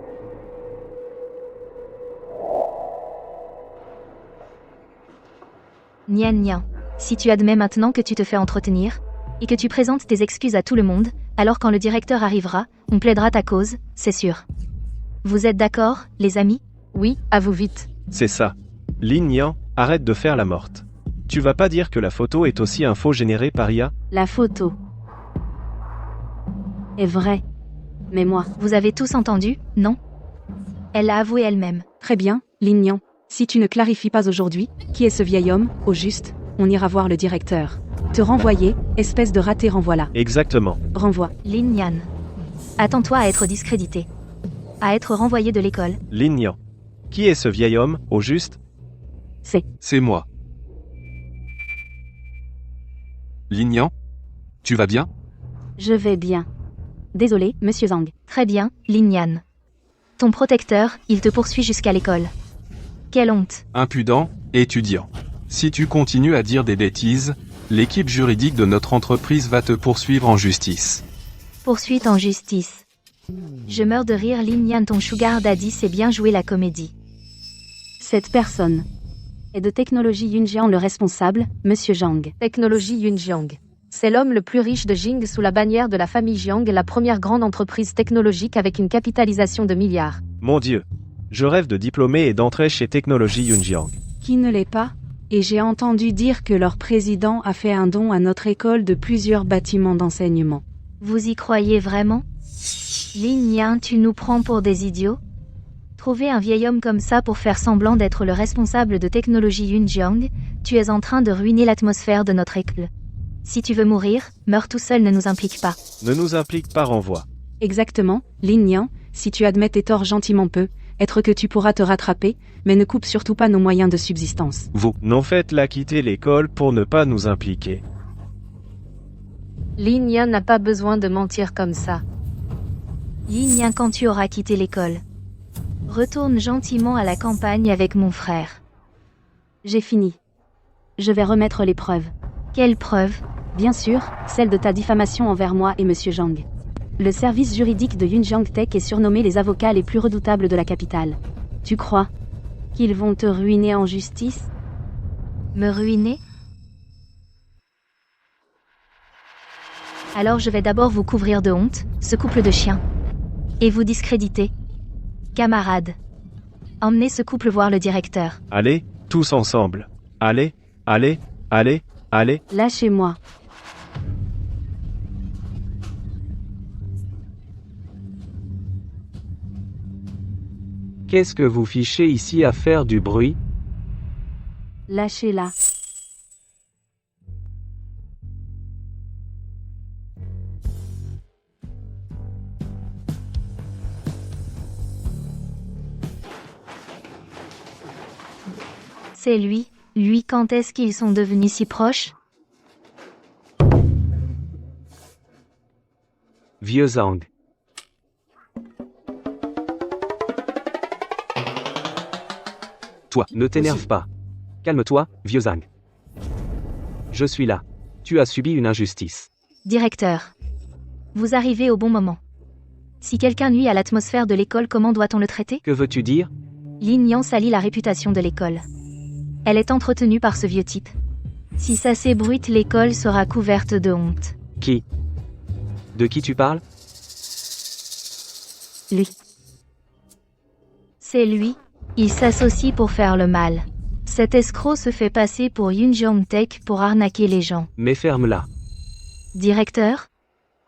Nian Nian. Si tu admets maintenant que tu te fais entretenir, et que tu présentes tes excuses à tout le monde, alors quand le directeur arrivera, on plaidera ta cause, c'est sûr. Vous êtes d'accord, les amis? Oui, à vous vite. C'est ça. Lin Yan, arrête de faire la morte. Tu vas pas dire que la photo est aussi un faux généré par IA? La photo est vraie. Mais moi, Vous avez tous entendu, non? Elle l'a avoué elle-même. très bien, Lin Yan. Si tu ne clarifies pas aujourd'hui, qui est ce vieil homme, au juste, on ira voir le directeur. Te renvoyer, espèce de raté, renvoie-la. Exactement. Renvoie. Lin Yan. Attends-toi à être discrédité. À être renvoyé de l'école. Lin Yan. Qui est ce vieil homme, au juste? C'est moi. Lin Yan? Tu vas bien? Je vais bien. Désolé, monsieur Zhang. Très bien, Lin Yan. Ton protecteur, il te poursuit jusqu'à l'école. Quelle honte. Impudent, étudiant. Si tu continues à dire des bêtises, l'équipe juridique de notre entreprise va te poursuivre en justice. Poursuite en justice. Je meurs de rire, Lin Yan, ton sugar daddy sait bien jouer la comédie. Cette personne est de Technologie Yunjiang le responsable, monsieur Zhang. Technologie Yunjiang. C'est l'homme le plus riche de Jing sous la bannière de la famille Jiang, la première grande entreprise technologique avec une capitalisation de milliards. Mon Dieu. Je rêve de diplômer et d'entrer chez Technologie Yunjiang. Qui ne l'est pas? Et j'ai entendu dire que leur président a fait un don à notre école de plusieurs bâtiments d'enseignement. Vous y croyez vraiment? Lin Yan, tu nous prends pour des idiots? Trouver un vieil homme comme ça pour faire semblant d'être le responsable de Technologie Yunjiang, tu es en train de ruiner l'atmosphère de notre école. Si tu veux mourir, meurs tout seul, ne nous implique pas. Ne nous implique pas, renvoi. Exactement, Lin Yan, si tu admets tes torts gentiment peu, être que tu pourras te rattraper, mais ne coupe surtout pas nos moyens de subsistance. Vous. Non, faites-la quitter l'école pour ne pas nous impliquer. Lin Nian n'a pas besoin de mentir comme ça. Lin Nian, quand tu auras quitté l'école, retourne gentiment à la campagne avec mon frère. J'ai fini. Je vais remettre les preuves. Quelle preuve? Bien sûr, celle de ta diffamation envers moi et Monsieur Zhang. Le service juridique de Yunjiang Tech est surnommé les avocats les plus redoutables de la capitale. Tu crois qu'ils vont te ruiner en justice? Me ruiner? Alors je vais d'abord vous couvrir de honte, ce couple de chiens. Et vous discréditer. Camarades, emmenez ce couple voir le directeur. Allez, tous ensemble. Allez, allez, allez, allez. Lâchez-moi. Qu'est-ce que vous fichez ici à faire du bruit? Lâchez-la. C'est lui, quand est-ce qu'ils sont devenus si proches? Vieux Zhang. Toi, ne t'énerve pas. Calme-toi, vieux Zhang. Je suis là. Tu as subi une injustice. Directeur, vous arrivez au bon moment. Si quelqu'un nuit à l'atmosphère de l'école, comment doit-on le traiter? Que veux-tu dire? Lin Nian salit la réputation de l'école. Elle est entretenue par ce vieux type. Si ça s'ébruite, l'école sera couverte de honte. Qui? De qui tu parles? Lui. C'est lui. Il s'associe pour faire le mal. Cet escroc se fait passer pour Yunjiang Tech pour arnaquer les gens. Mais ferme-la. Directeur?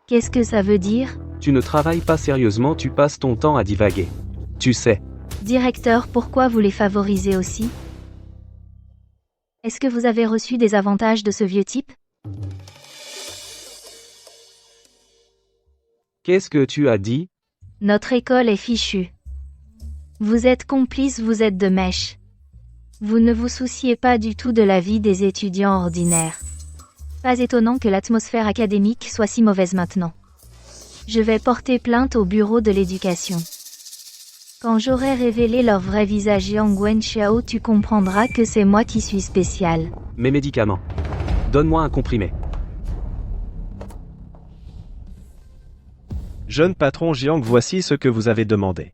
Qu'est-ce que ça veut dire? Tu ne travailles pas sérieusement, tu passes ton temps à divaguer. Tu sais. Directeur, pourquoi vous les favorisez aussi? Est-ce que vous avez reçu des avantages de ce vieux type? Qu'est-ce que tu as dit? Notre école est fichue. Vous êtes complice, vous êtes de mèche. Vous ne vous souciez pas du tout de la vie des étudiants ordinaires. Pas étonnant que l'atmosphère académique soit si mauvaise maintenant. Je vais porter plainte au bureau de l'éducation. Quand j'aurai révélé leur vrai visage, Yang Wenxiao, tu comprendras que c'est moi qui suis spécial. Mes médicaments. Donne-moi un comprimé. Jeune patron Jiang, voici ce que vous avez demandé.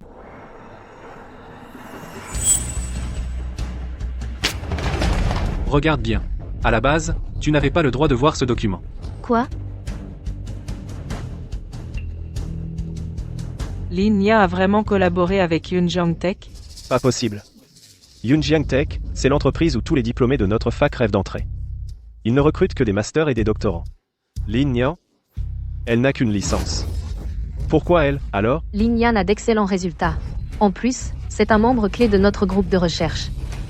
Regarde bien. À la base, tu n'avais pas le droit de voir ce document. Quoi? Lin Nian a vraiment collaboré avec Yunjiang Tech? Pas possible. Yunjiang Tech, c'est l'entreprise où tous les diplômés de notre fac rêvent d'entrer. Ils ne recrutent que des masters et des doctorants. Lin Nian? Elle n'a qu'une licence. Pourquoi elle, alors? Lin Nian a d'excellents résultats. En plus, c'est un membre clé de notre groupe de recherche.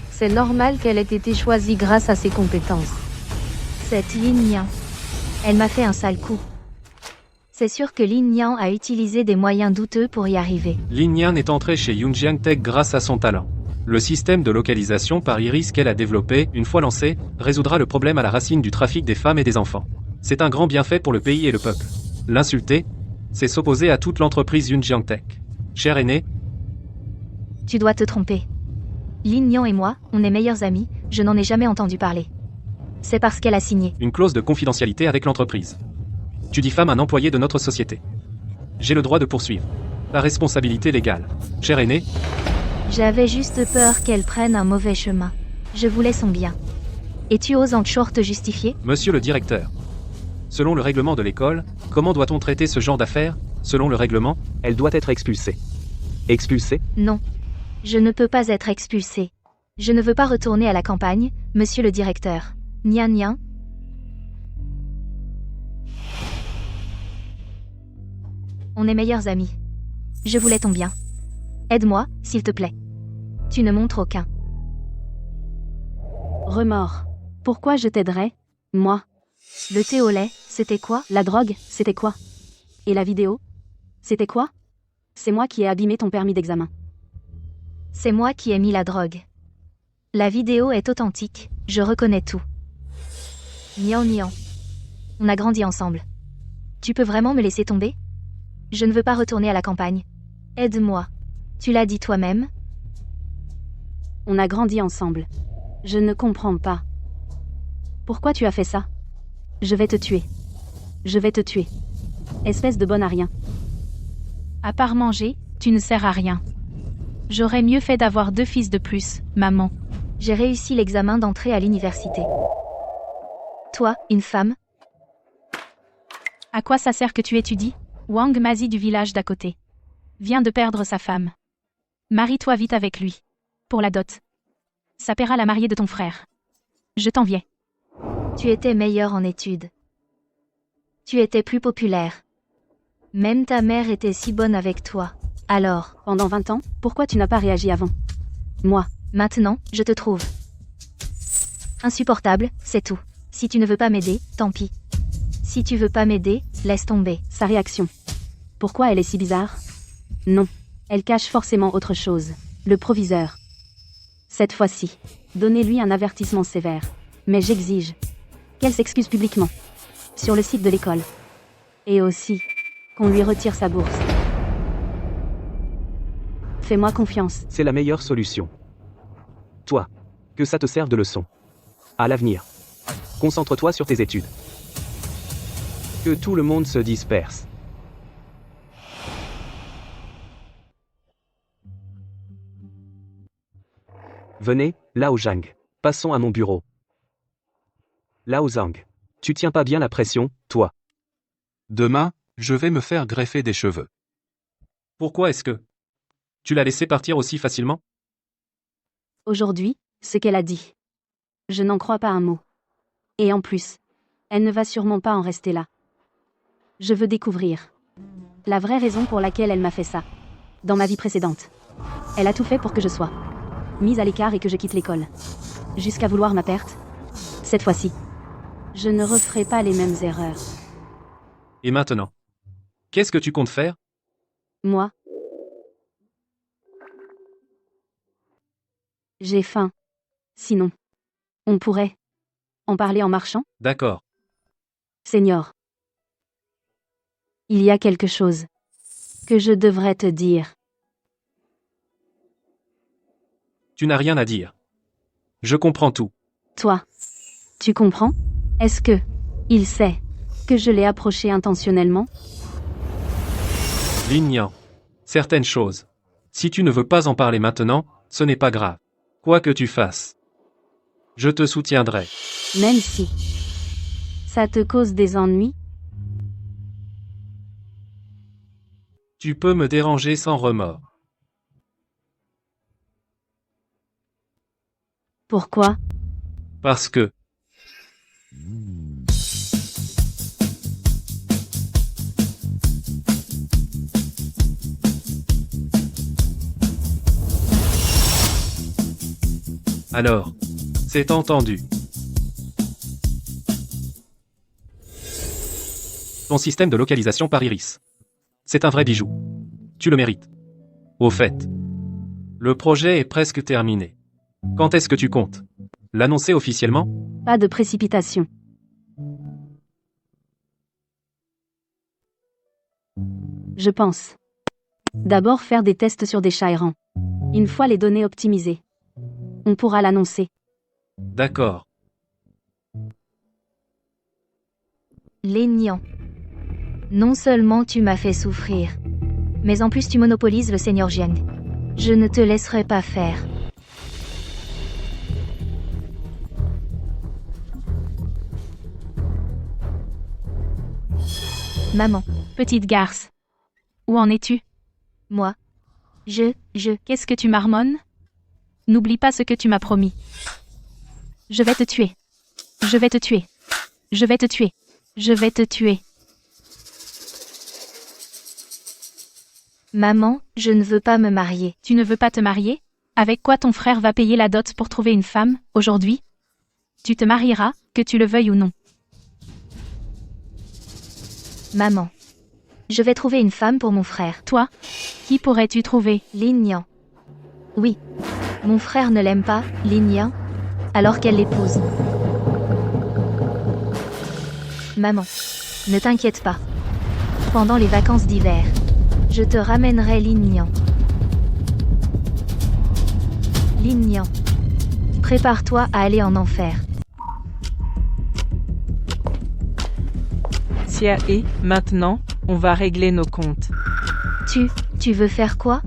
C'est normal qu'elle ait été choisie grâce à ses compétences. Cette Lin Nian. Elle m'a fait un sale coup. C'est sûr que Lin Nian a utilisé des moyens douteux pour y arriver. Lin Nian est entrée chez Yunjiang Tech grâce à son talent. Le système de localisation par iris qu'elle a développé, une fois lancé, résoudra le problème à la racine du trafic des femmes et des enfants. C'est un grand bienfait pour le pays et le peuple. L'insulter, c'est s'opposer à toute l'entreprise Yunjiang Tech. Cher aîné, Tu dois te tromper. Lin Nian et moi, on est meilleurs amis, je n'en ai jamais entendu parler. C'est parce qu'elle a signé. une clause de confidentialité avec l'entreprise. Tu diffames un employé de notre société. J'ai le droit de poursuivre. Ta responsabilité légale. Cher aîné, J'avais juste peur qu'elle prenne un mauvais chemin. Je voulais son bien. Et tu oses encore te justifier? monsieur le directeur. Selon le règlement de l'école, comment doit-on traiter ce genre d'affaires? Selon le règlement, Elle doit être expulsée. Expulsée? Non. Je ne peux pas être expulsée. Je ne veux pas retourner à la campagne, monsieur le directeur. Nian Nian. On est meilleurs amis. Je voulais ton bien. Aide-moi, s'il te plaît. Tu ne montres aucun. Remords. Pourquoi je t'aiderais? Moi. Le thé au lait, c'était quoi? La drogue, c'était quoi? Et la vidéo? C'était quoi? C'est moi qui ai abîmé ton permis d'examen. C'est moi qui ai mis la drogue. La vidéo est authentique, je reconnais tout. Nian Nian. On a grandi ensemble. Tu peux vraiment me laisser tomber? Je ne veux pas retourner à la campagne. Aide-moi. Tu l'as dit toi-même? On a grandi ensemble. Je ne comprends pas. Pourquoi tu as fait ça? Je vais te tuer. Je vais te tuer. Espèce de bonne à rien. À part manger, tu ne sers à rien. J'aurais mieux fait d'avoir 2 fils de plus, maman. J'ai réussi l'examen d'entrée à l'université. Toi, une femme? À quoi ça sert que tu étudies? Wang Mazi du village d'à côté vient de perdre sa femme. Marie-toi vite avec lui. Pour la dot. Ça paiera la mariée de ton frère. Je t'enviais. Tu étais meilleur en études. Tu étais plus populaire. Même ta mère était si bonne avec toi. Alors, Pendant 20 ans, pourquoi tu n'as pas réagi avant? Moi, maintenant, je te trouve insupportable, c'est tout. Si tu ne veux pas m'aider, tant pis. Si tu veux pas m'aider, laisse tomber. sa réaction. Pourquoi elle est si bizarre? Non. Elle cache forcément autre chose. Le proviseur. Cette fois-ci, donnez-lui un avertissement sévère. Mais j'exige qu'elle s'excuse publiquement. Sur le site de l'école. Et aussi, qu'on lui retire sa bourse. Fais-moi confiance. C'est la meilleure solution. Toi, que ça te serve de leçon. À l'avenir, concentre-toi sur tes études. Que tout le monde se disperse. Venez, Lao Zhang. Passons à mon bureau. Lao Zhang. Tu tiens pas bien la pression, toi. Demain, je vais me faire greffer des cheveux. Pourquoi est-ce que tu l'as laissé partir aussi facilement? Aujourd'hui, ce qu'elle a dit. Je n'en crois pas un mot. Et en plus, elle ne va sûrement pas en rester là. Je veux découvrir la vraie raison pour laquelle elle m'a fait ça. Dans ma vie précédente, elle a tout fait pour que je sois mise à l'écart et que je quitte l'école. Jusqu'à vouloir ma perte. Cette fois-ci, je ne referai pas les mêmes erreurs. Et maintenant? Qu'est-ce que tu comptes faire? Moi, j'ai faim. Sinon, on pourrait en parler en marchant? D'accord. Seigneur, il y a quelque chose que je devrais te dire. Tu n'as rien à dire. Je comprends tout. Toi, tu comprends? Est-ce que il sait que je l'ai approché intentionnellement? Lignan. Certaines choses. Si tu ne veux pas en parler maintenant, ce n'est pas grave. Quoi que tu fasses, je te soutiendrai. Même si ça te cause des ennuis? Tu peux me déranger sans remords. Pourquoi? Parce que alors, c'est entendu. Ton système de localisation par iris. C'est un vrai bijou. Tu le mérites. Au fait, le projet est presque terminé. Quand est-ce que tu comptes l'annoncer officiellement? Pas de précipitation. Je pense d'abord faire des tests sur des chats errants. Une fois les données optimisées, on pourra l'annoncer. D'accord. Léniant. Non seulement tu m'as fait souffrir, mais en plus tu monopolises le Seigneur Jiang. Je ne te laisserai pas faire. Maman, Petite garce. Où en es-tu? moi. Qu'est-ce que tu marmonnes? N'oublie pas ce que tu m'as promis. Je vais te tuer. Je vais te tuer. Je vais te tuer. Je vais te tuer. Maman, je ne veux pas me marier. Tu ne veux pas te marier? Avec quoi ton frère va payer la dot pour trouver une femme, aujourd'hui? Tu te marieras, que tu le veuilles ou non. Maman. Je vais trouver une femme pour mon frère. Toi, qui pourrais-tu trouver? Lignan. Oui. Mon frère ne l'aime pas, Lignan. Alors qu'elle l'épouse. Maman. Ne t'inquiète pas. Pendant les vacances d'hiver. Je te ramènerai Lignan. Lignan. Prépare-toi à aller en enfer. Sia et, maintenant, on va régler nos comptes. Tu veux faire quoi?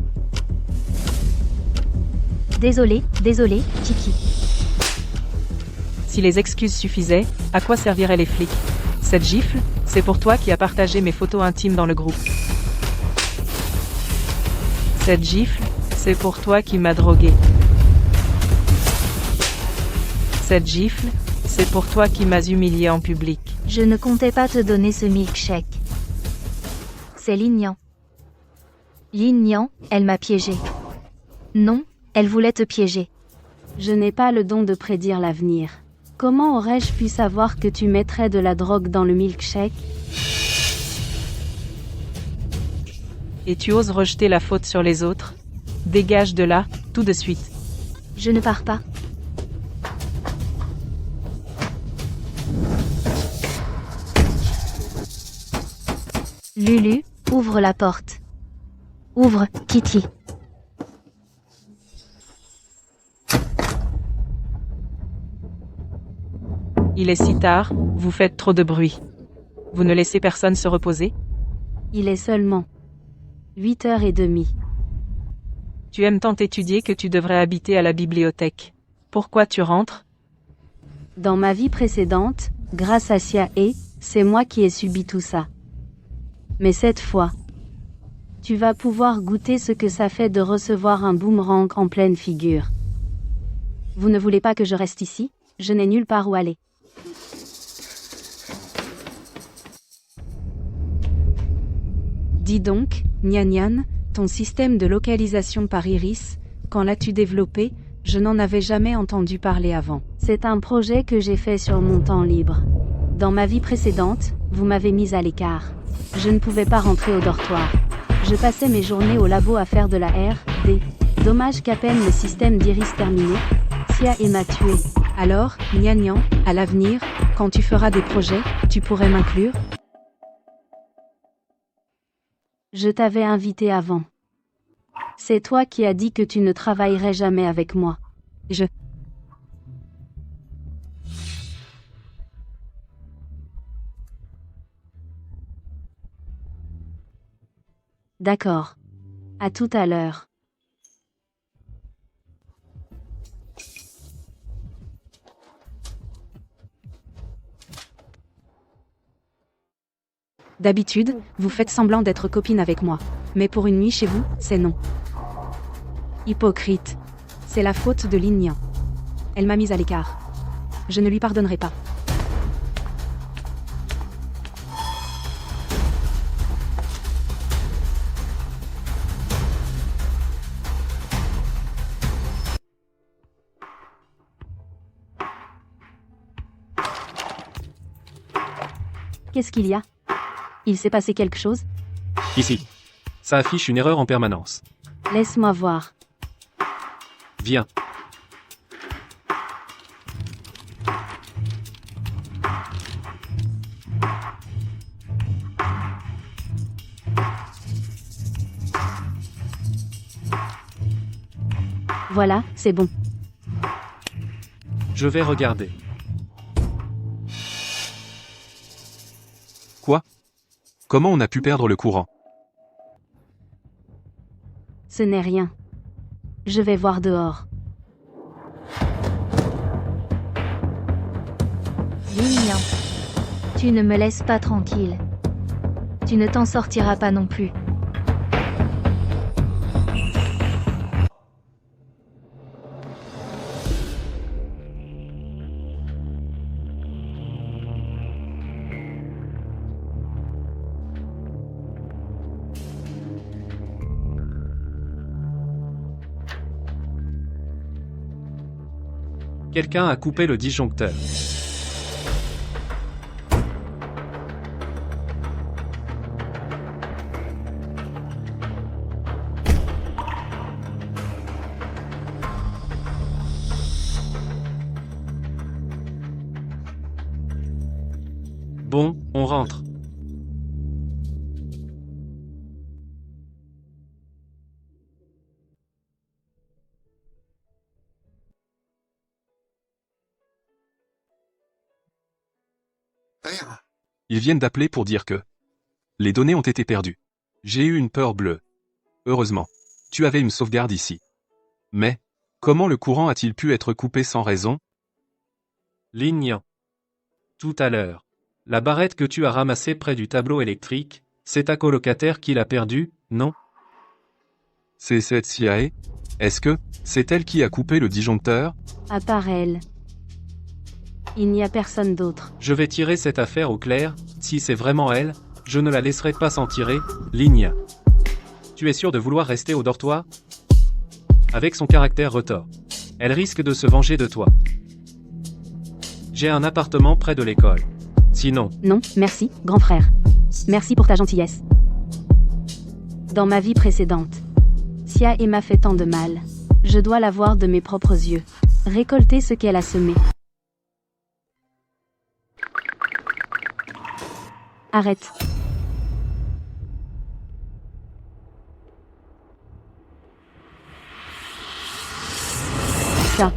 Désolé, Kiki. Si les excuses suffisaient, à quoi serviraient les flics? Cette gifle, c'est pour toi qui as partagé mes photos intimes dans le groupe. Cette gifle, c'est pour toi qui m'as drogué. Cette gifle, c'est pour toi qui m'as humilié en public. Je ne comptais pas te donner ce milkshake. C'est Lignan. Lignan, elle m'a piégé. Non, elle voulait te piéger. Je n'ai pas le don de prédire l'avenir. Comment aurais-je pu savoir que tu mettrais de la drogue dans le milkshake? Et tu oses rejeter la faute sur les autres? Dégage de là, tout de suite. Je ne pars pas. Lulu, ouvre la porte. Ouvre, Kitty. Il est si tard, vous faites trop de bruit. Vous ne laissez personne se reposer? Il est seulement 8h30. Tu aimes tant étudier que tu devrais habiter à la bibliothèque. Pourquoi tu rentres? Dans ma vie précédente, grâce à Sia et, c'est moi qui ai subi tout ça. Mais cette fois, tu vas pouvoir goûter ce que ça fait de recevoir un boomerang en pleine figure. Vous ne voulez pas que je reste ici? Je n'ai nulle part où aller. Dis donc, Nyan, ton système de localisation par iris, quand l'as-tu développé? Je n'en avais jamais entendu parler avant. C'est un projet que j'ai fait sur mon temps libre. Dans ma vie précédente, vous m'avez mise à l'écart. Je ne pouvais pas rentrer au dortoir. Je passais mes journées au labo à faire de la R&D. Dommage qu'à peine le système d'iris terminé, Sia et m'a tué. Alors, Nyan, à l'avenir, quand tu feras des projets, tu pourrais m'inclure? Je t'avais invité avant. C'est toi qui as dit que tu ne travaillerais jamais avec moi. D'accord. À tout à l'heure. D'habitude, vous faites semblant d'être copine avec moi. Mais pour une nuit chez vous, c'est non. Hypocrite. C'est la faute de Lignan. Elle m'a mise à l'écart. Je ne lui pardonnerai pas. Qu'est-ce qu'il y a? Il s'est passé quelque chose? Ici. Ça affiche une erreur en permanence. Laisse-moi voir. Viens. Voilà, c'est bon. Je vais regarder. Quoi? Comment on a pu perdre le courant? Ce n'est rien. Je vais voir dehors. Lignan. Tu ne me laisses pas tranquille. Tu ne t'en sortiras pas non plus. Quelqu'un a coupé le disjoncteur. Bon, on rentre. Ils viennent d'appeler pour dire que les données ont été perdues. J'ai eu une peur bleue. Heureusement, tu avais une sauvegarde ici. Mais, comment le courant a-t-il pu être coupé sans raison? Lignan. Tout à l'heure. La barrette que tu as ramassée près du tableau électrique, c'est ta colocataire qui l'a perdue, non? C'est cette CIA? Est-ce que c'est elle qui a coupé le disjoncteur? À part elle. Il n'y a personne d'autre. Je vais tirer cette affaire au clair, si c'est vraiment elle, je ne la laisserai pas s'en tirer, Ligna. Tu es sûr de vouloir rester au dortoir? Avec son caractère retors, elle risque de se venger de toi. J'ai un appartement près de l'école. Sinon, Non, merci, grand frère. Merci pour ta gentillesse. Dans ma vie précédente, Sia m'a fait tant de mal. Je dois la voir de mes propres yeux. Récolter ce qu'elle a semé. Arrête. Ça.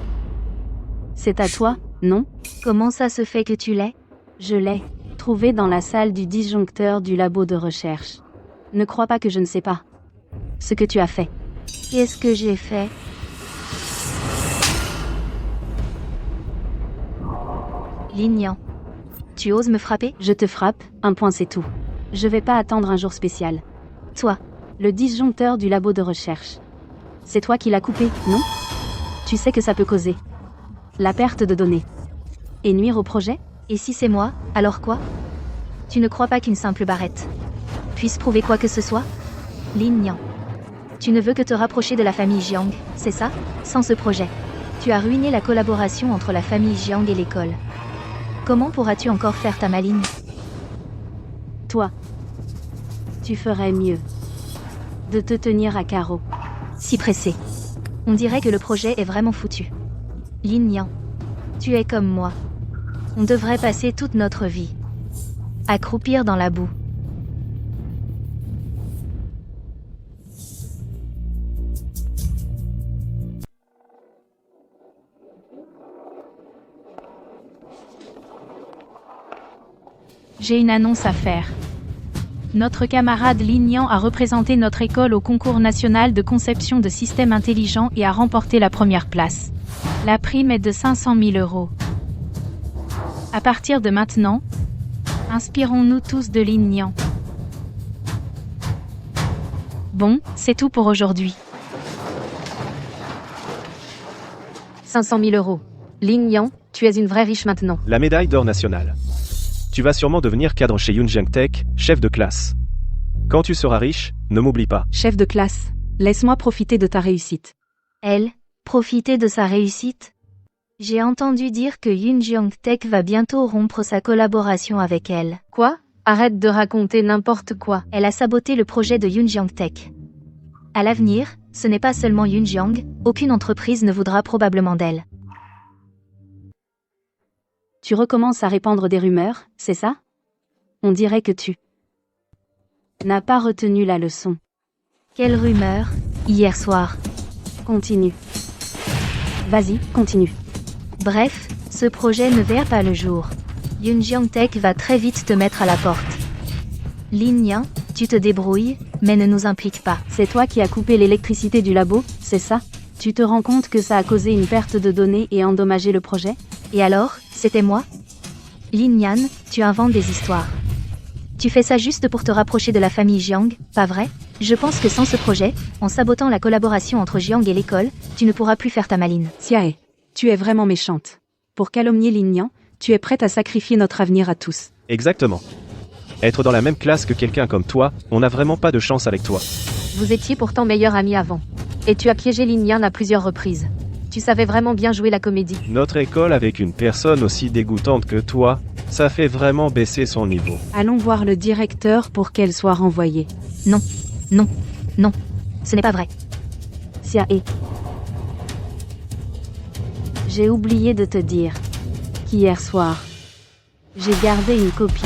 C'est à toi, non? Comment ça se fait que tu l'aies? Je l'ai trouvé dans la salle du disjoncteur du labo de recherche. Ne crois pas que je ne sais pas ce que tu as fait. Qu'est-ce que j'ai fait? Lignan. Tu oses me frapper? Je te frappe, un point c'est tout. Je vais pas attendre un jour spécial. Toi. Le disjoncteur du labo de recherche. C'est toi qui l'as coupé, non? Tu sais que ça peut causer la perte de données. Et nuire au projet? Et si c'est moi, alors quoi? Tu ne crois pas qu'une simple barrette puisse prouver quoi que ce soit? Lignan. Tu ne veux que te rapprocher de la famille Jiang, c'est ça? Sans ce projet, tu as ruiné la collaboration entre la famille Jiang et l'école. Comment pourras-tu encore faire ta maligne? Toi, tu ferais mieux de te tenir à carreau. Si pressé. On dirait que le projet est vraiment foutu. Lignan. Tu es comme moi. On devrait passer toute notre vie à croupir dans la boue. J'ai une annonce à faire. Notre camarade Lignan a représenté notre école au concours national de conception de systèmes intelligents et a remporté la première place. La prime est de 500 000 €. À partir de maintenant, inspirons-nous tous de Lignan. Bon, c'est tout pour aujourd'hui. 500 000 €. Lignan, tu es une vraie riche maintenant. La médaille d'or nationale. Tu vas sûrement devenir cadre chez Yunjiang Tech, chef de classe. Quand tu seras riche, ne m'oublie pas. Chef de classe, laisse-moi profiter de ta réussite. Elle, profiter de sa réussite? J'ai entendu dire que Yunjiang Tech va bientôt rompre sa collaboration avec elle. Quoi? Arrête de raconter n'importe quoi. Elle a saboté le projet de Yunjiang Tech. À l'avenir, ce n'est pas seulement Yunjiang, aucune entreprise ne voudra probablement d'elle. Tu recommences à répandre des rumeurs, c'est ça? On dirait que tu n'as pas retenu la leçon. Quelle rumeur? Hier soir. Continue. Vas-y, continue. Bref, ce projet ne verra pas le jour. Yunjiang Tech va très vite te mettre à la porte. Lignan, tu te débrouilles, mais ne nous implique pas. C'est toi qui as coupé l'électricité du labo, c'est ça? Tu te rends compte que ça a causé une perte de données et endommagé le projet? Et alors, c'était moi? Lignan, tu inventes des histoires. Tu fais ça juste pour te rapprocher de la famille Jiang, pas vrai? Je pense que sans ce projet, en sabotant la collaboration entre Jiang et l'école, tu ne pourras plus faire ta maline. Xiae, tu es vraiment méchante. Pour calomnier Lignan, tu es prête à sacrifier notre avenir à tous. Exactement. Être dans la même classe que quelqu'un comme toi, on n'a vraiment pas de chance avec toi. Vous étiez pourtant meilleurs amis avant. Et tu as piégé Lignan à plusieurs reprises. Tu savais vraiment bien jouer la comédie. Notre école avec une personne aussi dégoûtante que toi, ça fait vraiment baisser son niveau. Allons voir le directeur pour qu'elle soit renvoyée. Non, non, non, ce n'est pas vrai. Xiae. J'ai oublié de te dire qu'hier soir, j'ai gardé une copie.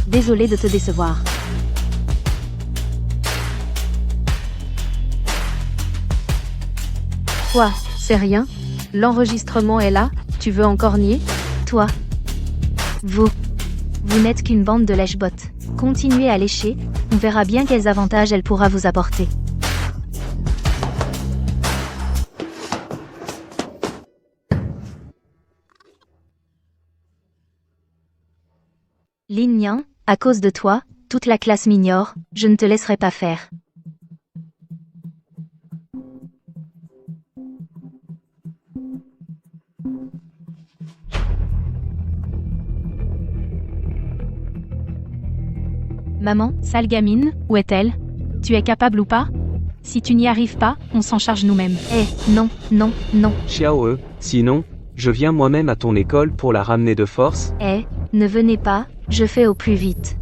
Désolée de te décevoir. Quoi? C'est rien? L'enregistrement est là? Tu veux encore nier? Toi, Vous n'êtes qu'une bande de lèche-bottes. Continuez à lécher, on verra bien quels avantages elle pourra vous apporter. Lin Niang, à cause de toi, toute la classe m'ignore, je ne te laisserai pas faire. Maman, sale gamine, où est-elle? Tu es capable ou pas? Si tu n'y arrives pas, on s'en charge nous-mêmes. Non, non, non. Xiao, sinon, je viens moi-même à ton école pour la ramener de force. Ne venez pas, je fais au plus vite.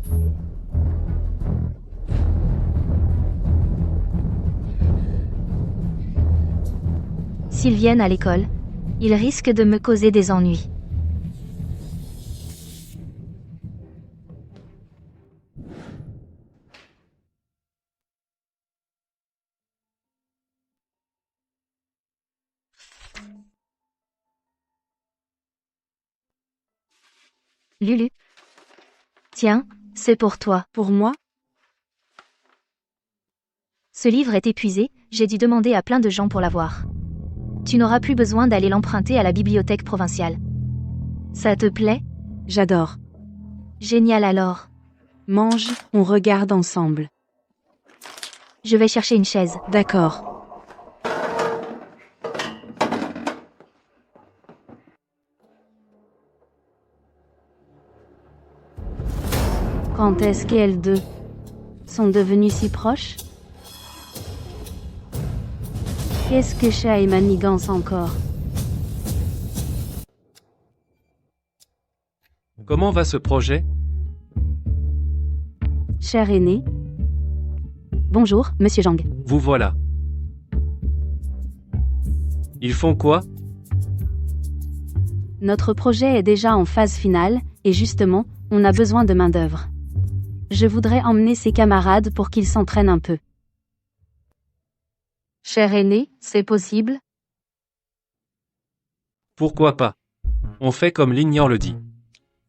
S'ils viennent à l'école, ils risquent de me causer des ennuis. Lulu. Tiens, c'est pour toi. Pour moi? Ce livre est épuisé, j'ai dû demander à plein de gens pour l'avoir. Tu n'auras plus besoin d'aller l'emprunter à la bibliothèque provinciale. Ça te plaît? J'adore. Génial alors. Mange, on regarde ensemble. Je vais chercher une chaise. D'accord. Quand est-ce qu'elles deux sont devenues si proches? Qu'est-ce que Chat et manigance encore? Comment va ce projet? Cher aîné. Bonjour, monsieur Zhang. Vous voilà. Ils font quoi? Notre projet est déjà en phase finale, et justement, on a besoin de main-d'œuvre. Je voudrais emmener ses camarades pour qu'ils s'entraînent un peu. Cher aîné, c'est possible? Pourquoi pas? On fait comme Lin Niang le dit.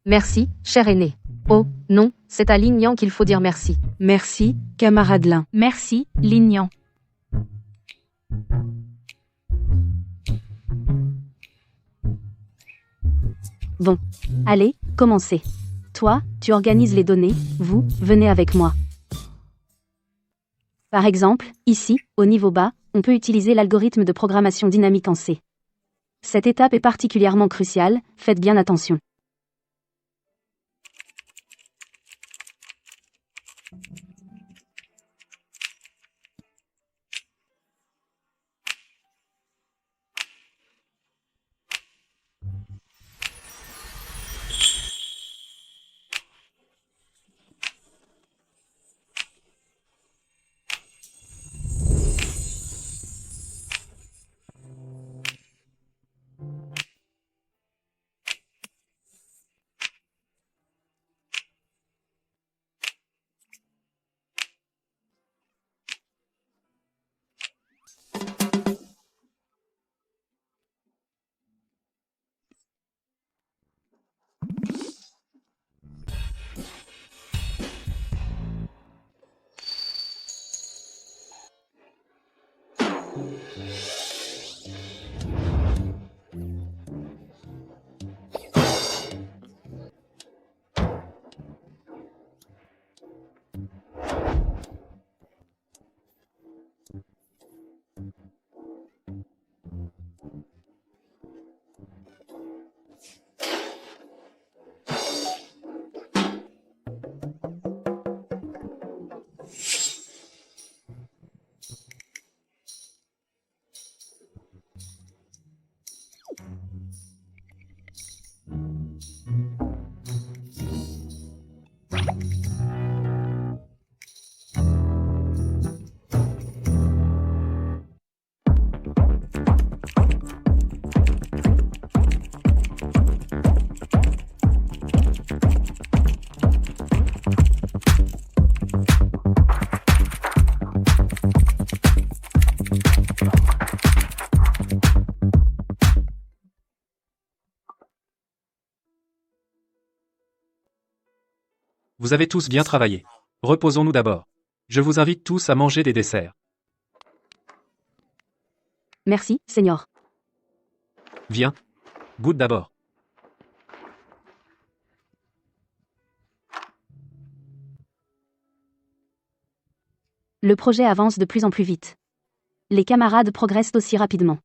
Merci, cher aîné. Oh, non, c'est à Lin Niang qu'il faut dire merci. Merci, camarade Lin. Merci, Lin Niang. Bon. Allez, commencez. Toi, tu organises les données, vous, venez avec moi. Par exemple, ici, au niveau bas, on peut utiliser l'algorithme de programmation dynamique en C. Cette étape est particulièrement cruciale, faites bien attention. Vous avez tous bien travaillé. Reposons-nous d'abord. Je vous invite tous à manger des desserts. Merci, Seigneur. Viens. Goûte d'abord. Le projet avance de plus en plus vite. Les camarades progressent aussi rapidement.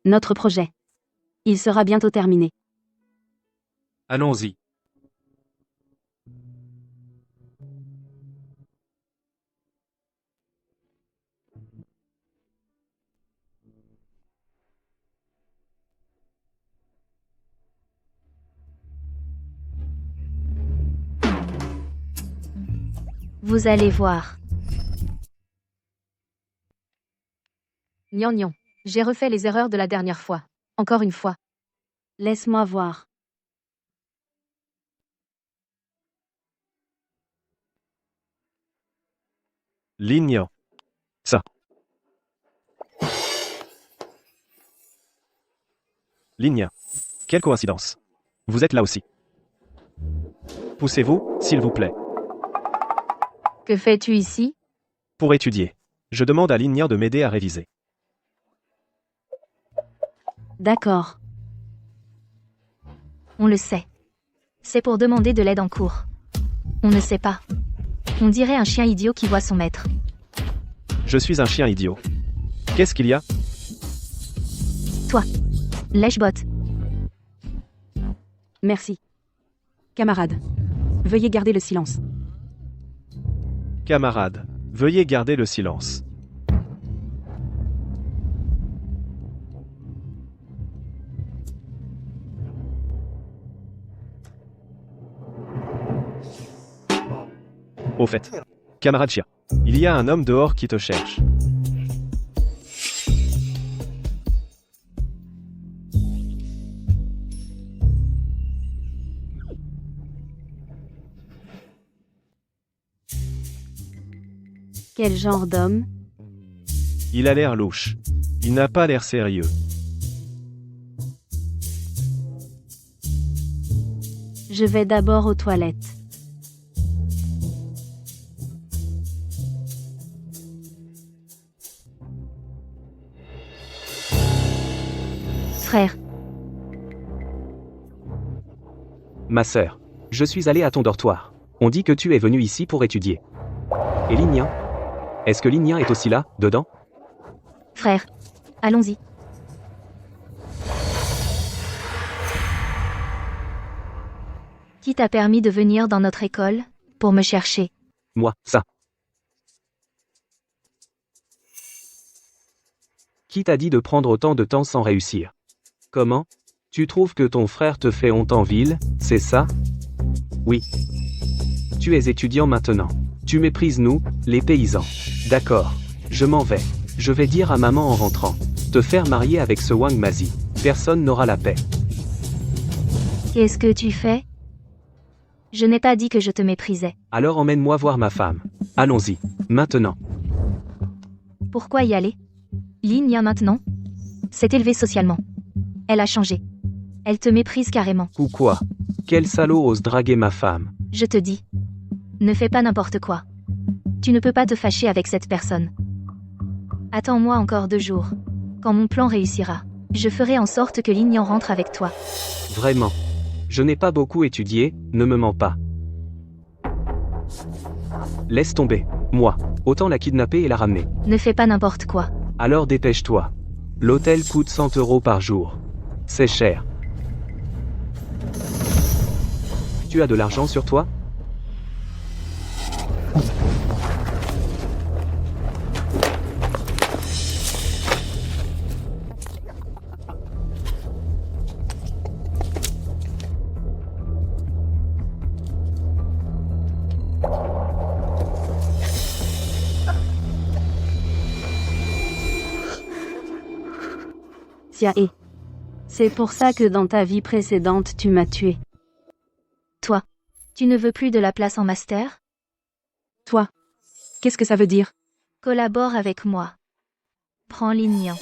Notre projet. Il sera bientôt terminé. Allons-y. Vous allez voir. Gnan. J'ai refait les erreurs de la dernière fois. Encore une fois. Laisse-moi voir. Lignan. Ça. Lignan. Quelle coïncidence. Vous êtes là aussi. Poussez-vous, s'il vous plaît. Que fais-tu ici? Pour étudier. Je demande à Lignan de m'aider à réviser. D'accord. On le sait. C'est pour demander de l'aide en cours. On ne sait pas. On dirait un chien idiot qui voit son maître. Je suis un chien idiot. Qu'est-ce qu'il y a? Toi. Lèche-botte. Merci. Camarades. Veuillez garder le silence. Camarades, veuillez garder le silence. Au fait, camarade chien, il y a un homme dehors qui te cherche. Quel genre d'homme? Il a l'air louche. Il n'a pas l'air sérieux. Je vais d'abord aux toilettes. Frère. Ma sœur, je suis allé à ton dortoir. On dit que tu es venu ici pour étudier. Et Lignan? Est-ce que Lignan est aussi là, dedans? Frère. Allons-y. Qui t'a permis de venir dans notre école pour me chercher? Moi, ça. Qui t'a dit de prendre autant de temps sans réussir? Comment? Tu trouves que ton frère te fait honte en ville, c'est ça? Oui. Tu es étudiant maintenant. Tu méprises nous, les paysans. D'accord. Je m'en vais. Je vais dire à maman en rentrant. Te faire marier avec ce Wang Mazi. Personne n'aura la paix. Qu'est-ce que tu fais? Je n'ai pas dit que je te méprisais. Alors emmène-moi voir ma femme. Allons-y. Maintenant. Pourquoi y aller? Ligna maintenant s'est élevée socialement. Elle a changé. Elle te méprise carrément. Ou quoi? Quel salaud ose draguer ma femme? Je te dis. Ne fais pas n'importe quoi. Tu ne peux pas te fâcher avec cette personne. Attends-moi encore 2 jours. Quand mon plan réussira, je ferai en sorte que Lignan rentre avec toi. Vraiment. Je n'ai pas beaucoup étudié, ne me mens pas. Laisse tomber. Moi, autant la kidnapper et la ramener. Ne fais pas n'importe quoi. Alors dépêche-toi. L'hôtel coûte 100 € par jour. C'est cher. Tu as de l'argent sur toi? Sia et. C'est pour ça que dans ta vie précédente tu m'as tué. Toi, tu ne veux plus de la place en master? Toi. Qu'est-ce que ça veut dire? Collabore avec moi. Prends Lignan.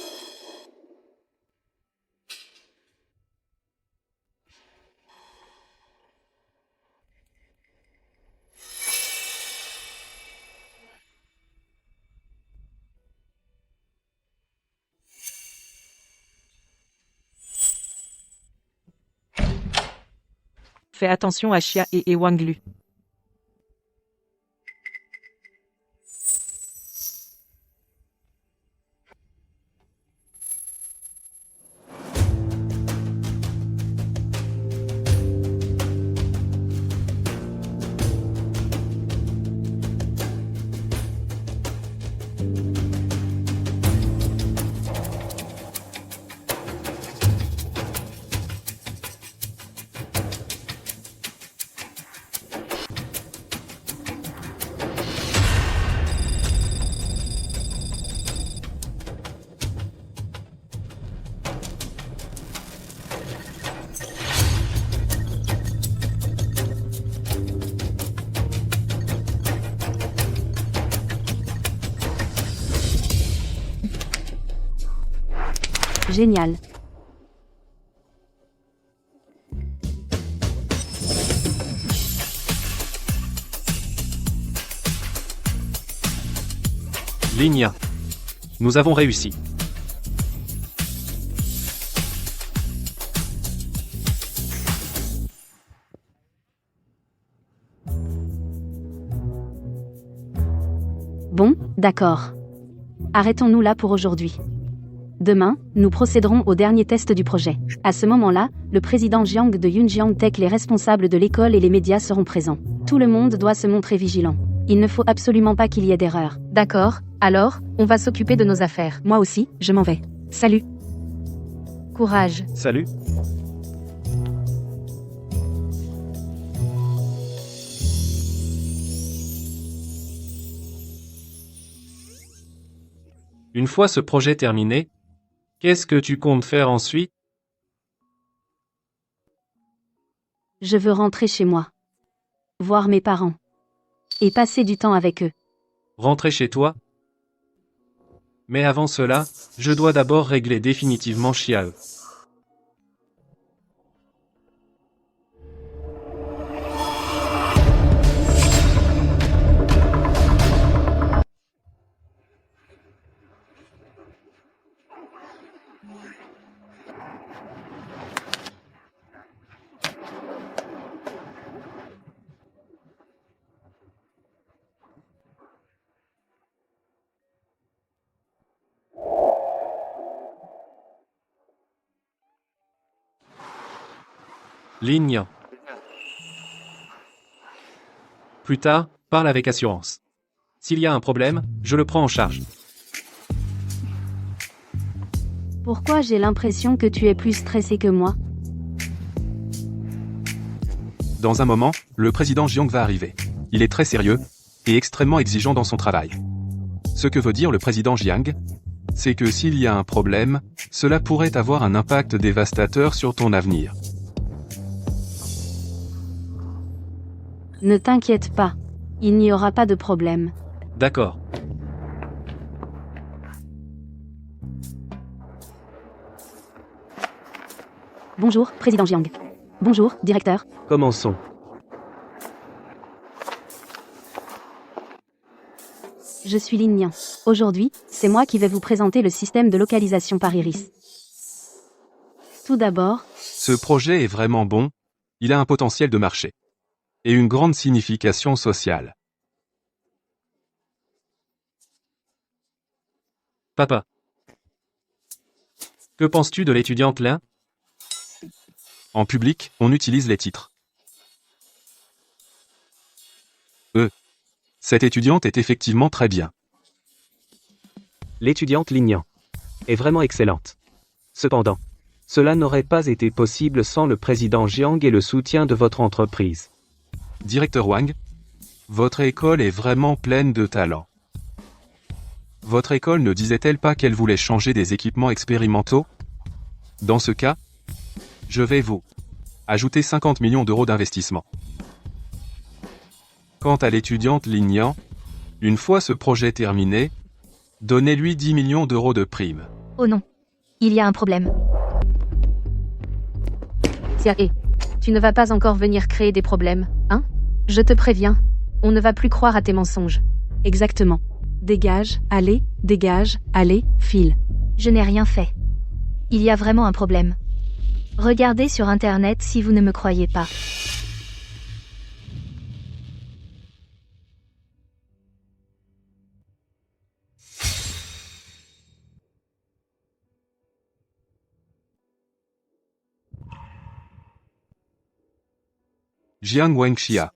Fais attention à Xia et Wang Lu. Génial. Ligne 1. Nous avons réussi. Bon, d'accord. Arrêtons-nous là pour aujourd'hui. Demain, nous procéderons au dernier test du projet. À ce moment-là, le président Jiang de Yunjiang Tech, les responsables de l'école et les médias seront présents. Tout le monde doit se montrer vigilant. Il ne faut absolument pas qu'il y ait d'erreur. D'accord, alors, on va s'occuper de nos affaires. Moi aussi, je m'en vais. Salut. Courage. Salut. Une fois ce projet terminé, qu'est-ce que tu comptes faire ensuite? Je veux rentrer chez moi. Voir mes parents. Et passer du temps avec eux. Rentrer chez toi? Mais avant cela, je dois d'abord régler définitivement Xiao. Ligne 1. Plus tard, parle avec assurance. S'il y a un problème, je le prends en charge. Pourquoi j'ai l'impression que tu es plus stressé que moi? Dans un moment, le président Jiang va arriver. Il est très sérieux et extrêmement exigeant dans son travail. Ce que veut dire le président Jiang, c'est que s'il y a un problème, cela pourrait avoir un impact dévastateur sur ton avenir. Ne t'inquiète pas. Il n'y aura pas de problème. D'accord. Bonjour, président Jiang. Bonjour, directeur. Commençons. Je suis Lin Nian. Aujourd'hui, c'est moi qui vais vous présenter le système de localisation par iris. Tout d'abord, Ce projet est vraiment bon, il a un potentiel de marché. Et une grande signification sociale. Papa. Que penses-tu de l'étudiante Lin? En public, on utilise les titres. Cette étudiante est effectivement très bien. L'étudiante Lignan est vraiment excellente. Cependant, cela n'aurait pas été possible sans le président Jiang et le soutien de votre entreprise. Directeur Wang, votre école est vraiment pleine de talent. Votre école ne disait-elle pas qu'elle voulait changer des équipements expérimentaux? Dans ce cas, je vais vous ajouter 50 millions d'euros d'investissement. Quant à l'étudiante Lignan, une fois ce projet terminé, donnez-lui 10 millions d'euros de prime. Oh non. Il y a un problème. Tiens, tu ne vas pas encore venir créer des problèmes, hein? Je te préviens. On ne va plus croire à tes mensonges. exactement. Dégage, allez, file. Je n'ai rien fait. Il y a vraiment un problème. Regardez sur Internet si vous ne me croyez pas. Jiang Wenxia.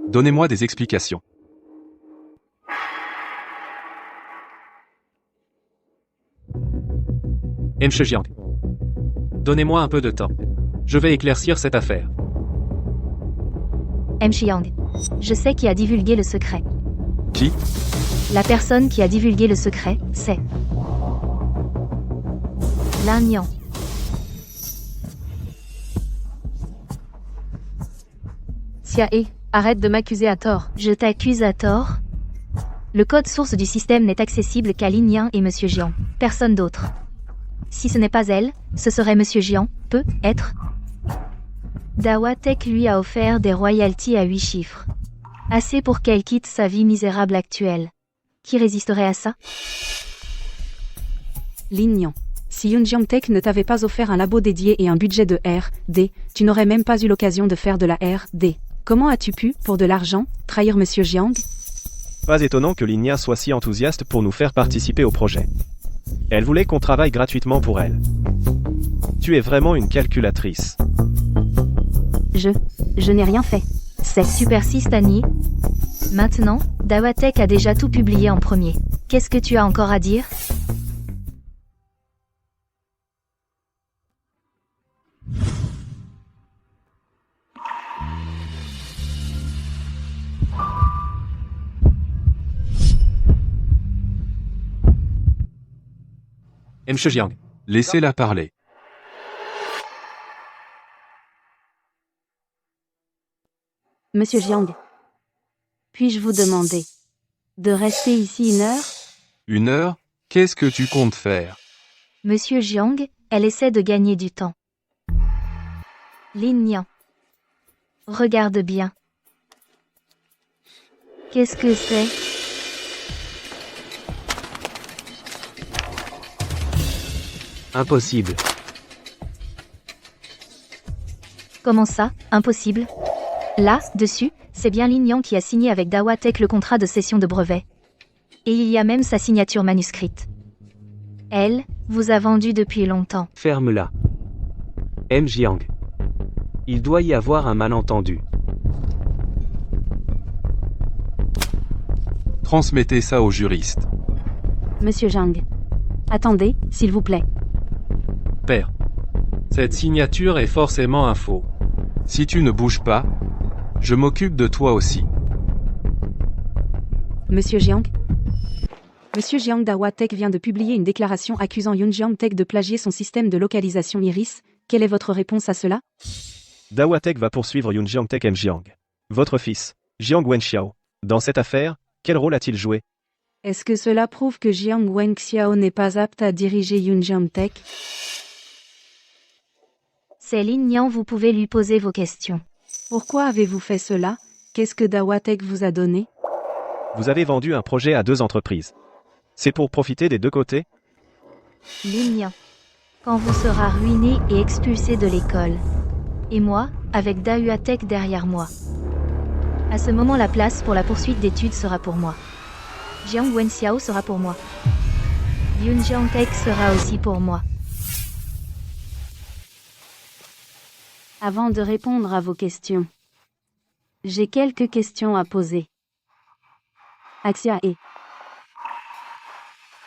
Donnez-moi des explications. M. Jiang. Donnez-moi un peu de temps. Je vais éclaircir cette affaire. M. Chiang. Je sais qui a divulgué le secret. Qui? La personne qui a divulgué le secret, c'est Lin Niang. Xiae, arrête de m'accuser à tort. Je t'accuse à tort. Le code source du système n'est accessible qu'à Lin Niang et Monsieur Jiang. Personne d'autre. Si ce n'est pas elle, ce serait Monsieur Jiang, peut-être. Dawa Tech lui a offert des royalties à 8 chiffres. Assez pour qu'elle quitte sa vie misérable actuelle. Qui résisterait à ça? Lin Niang. Si Yunjiang Tech ne t'avait pas offert un labo dédié et un budget de R&D, tu n'aurais même pas eu l'occasion de faire de la R&D. Comment as-tu pu, pour de l'argent, trahir Monsieur Jiang? Pas étonnant que Lin Niang soit si enthousiaste pour nous faire participer au projet. Elle voulait qu'on travaille gratuitement pour elle. Tu es vraiment une calculatrice. Je n'ai rien fait. C'est Super Sistani. Maintenant, Dawa Tech a déjà tout publié en premier. Qu'est-ce que tu as encore à dire? M. Jiang. Laissez-la parler. Monsieur Jiang. Puis-je vous demander de rester ici 1 heure? 1 heure? Qu'est-ce que tu comptes faire? Monsieur Jiang, elle essaie de gagner du temps. Lin Niang. Regarde bien. Qu'est-ce que c'est? Impossible. Comment ça, impossible? Là, dessus, c'est bien Lin Niang qui a signé avec Dawa Tech le contrat de cession de brevet. Et il y a même sa signature manuscrite. Elle, vous a vendu depuis longtemps. Ferme-la. M. Jiang. Il doit y avoir un malentendu. Transmettez ça au juriste. Monsieur Jiang. Attendez, s'il vous plaît. Père. Cette signature est forcément un faux. Si tu ne bouges pas, je m'occupe de toi aussi. Monsieur Jiang. Monsieur Jiang, Dawa Tech vient de publier une déclaration accusant Yunjiang Tech de plagier son système de localisation Iris. Quelle est votre réponse à cela? Dawa Tech va poursuivre Yunjiang Tech M. Jiang. Votre fils, Jiang Wenxiao. Dans cette affaire, quel rôle a-t-il joué? Est-ce que cela prouve que Jiang Wenxiao n'est pas apte à diriger Yunjiang Tech? C'est Lin Niang, vous pouvez lui poser vos questions. Pourquoi avez-vous fait cela? Qu'est-ce que Dawa Tech vous a donné? Vous avez vendu un projet à 2 entreprises. C'est pour profiter des 2 côtés? Lin Niang. Quand vous serez ruiné et expulsé de l'école. Et moi, avec Dawa Tech derrière moi. À ce moment, la place pour la poursuite d'études sera pour moi. Jiang Wenxiao sera pour moi. Yunjiang Tech sera aussi pour moi. Avant de répondre à vos questions, j'ai quelques questions à poser. Axia et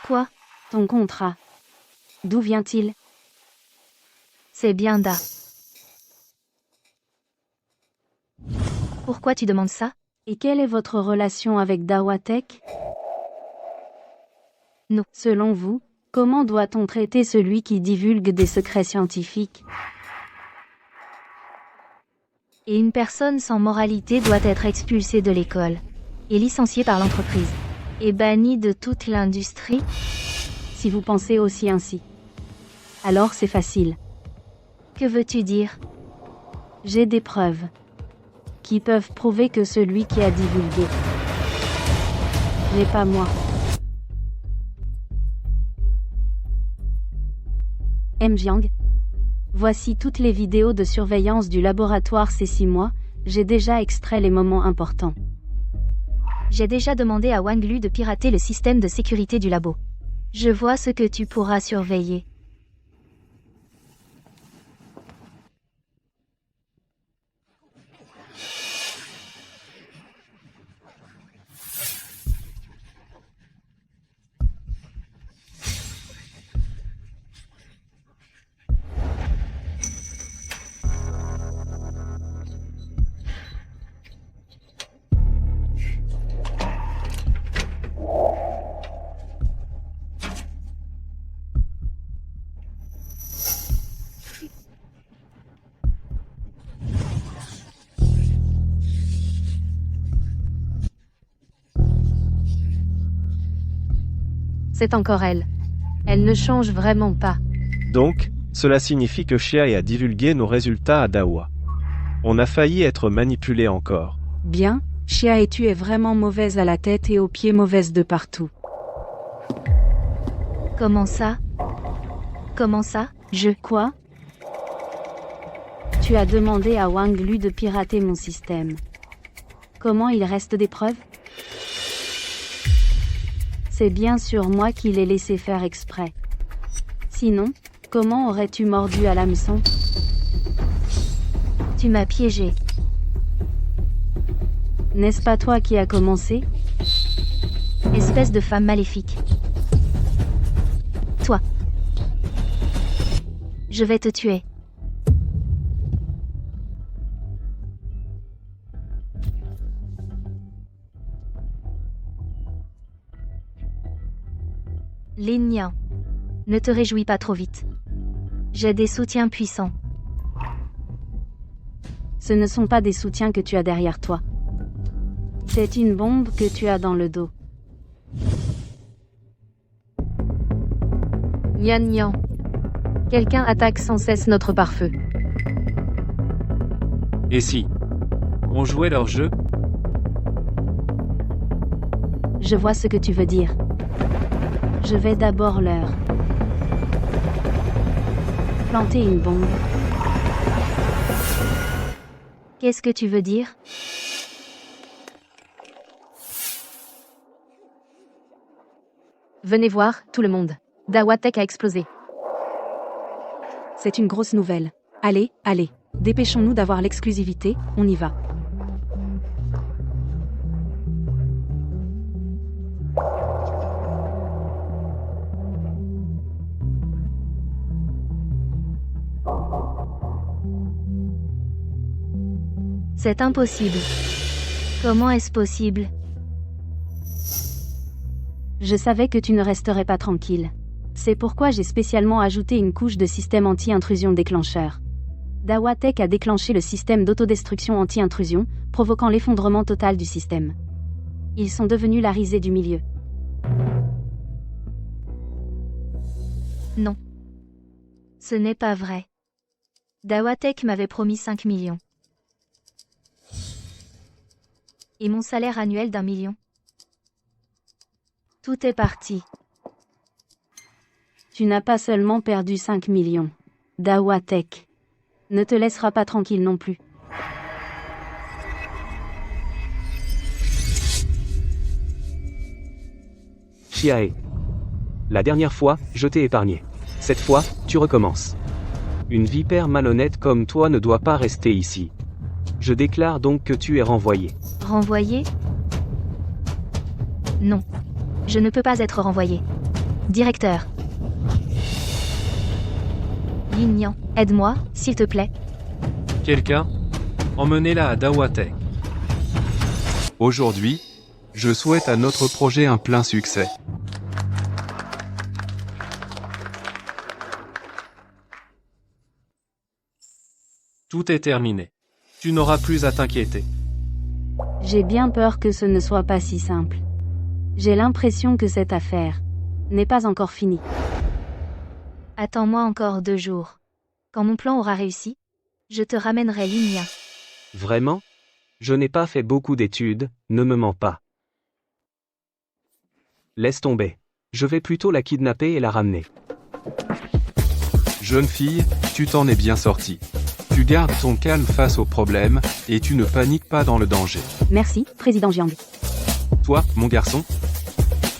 Quoi? ton contrat, d'où vient-il? C'est bien Da. Pourquoi tu demandes ça? Et quelle est votre relation avec Dawa Tech? Non. Selon vous, comment doit-on traiter celui qui divulgue des secrets scientifiques? Et une personne sans moralité doit être expulsée de l'école. Et licenciée par l'entreprise. Et bannie de toute l'industrie. Si vous pensez aussi ainsi, alors c'est facile. Que veux-tu dire? J'ai des preuves qui peuvent prouver que celui qui a divulgué n'est pas moi. M. Jiang. Voici toutes les vidéos de surveillance du laboratoire ces 6 mois, j'ai déjà extrait les moments importants. J'ai déjà demandé à Wang Lu de pirater le système de sécurité du labo. Je vois ce que tu pourras surveiller. C'est encore elle. Elle ne change vraiment pas. Donc, cela signifie que Xiae a divulgué nos résultats à Dawa. On a failli être manipulé encore. Bien, Chia, et tu es vraiment mauvaise à la tête et aux pieds, mauvaise de partout. Comment ça? Comment ça? Quoi? Tu as demandé à Wang Lu de pirater mon système. Comment il reste des preuves? C'est bien sûr moi qui l'ai laissé faire exprès. Sinon, comment aurais-tu mordu à l'hameçon? Tu m'as piégé. N'est-ce pas toi qui as commencé? Espèce de femme maléfique. Toi. Je vais te tuer. Lin Nian. Ne te réjouis pas trop vite. J'ai des soutiens puissants. Ce ne sont pas des soutiens que tu as derrière toi. C'est une bombe que tu as dans le dos. Nian Nian. Quelqu'un attaque sans cesse notre pare-feu. Et si on jouait leur jeu? Je vois ce que tu veux dire. Je vais d'abord leur planter une bombe. Qu'est-ce que tu veux dire? Venez voir, tout le monde. Dawa Tech a explosé. C'est une grosse nouvelle. Allez, allez, dépêchons-nous d'avoir l'exclusivité, on y va. C'est impossible. Comment est-ce possible? Je savais que tu ne resterais pas tranquille. C'est pourquoi j'ai spécialement ajouté une couche de système anti-intrusion déclencheur. Dawa Tech a déclenché le système d'autodestruction anti-intrusion, provoquant l'effondrement total du système. Ils sont devenus la risée du milieu. Non. Ce n'est pas vrai. Dawa Tech m'avait promis 5 millions. Et mon salaire annuel d'1 million. Tout est parti. Tu n'as pas seulement perdu 5 millions. Dawa Tech ne te laissera pas tranquille non plus. Xiae. La dernière fois, je t'ai épargné. Cette fois, tu recommences. Une vipère malhonnête comme toi ne doit pas rester ici. Je déclare donc que tu es renvoyé. Renvoyé? Non. Je ne peux pas être renvoyé. Directeur. Lin Nian, aide-moi, s'il te plaît. Quelqu'un? Emmenez-la à Dawa Tech. Aujourd'hui, je souhaite à notre projet un plein succès. Tout est terminé. Tu n'auras plus à t'inquiéter. J'ai bien peur que ce ne soit pas si simple. J'ai l'impression que cette affaire n'est pas encore finie. Attends-moi encore 2 jours. Quand mon plan aura réussi, je te ramènerai Lin Nian. Vraiment? Je n'ai pas fait beaucoup d'études, ne me mens pas. Laisse tomber. Je vais plutôt la kidnapper et la ramener. Jeune fille, tu t'en es bien sortie. Tu gardes ton calme face aux problèmes, et tu ne paniques pas dans le danger. Merci, Président Jiang. Toi, mon garçon,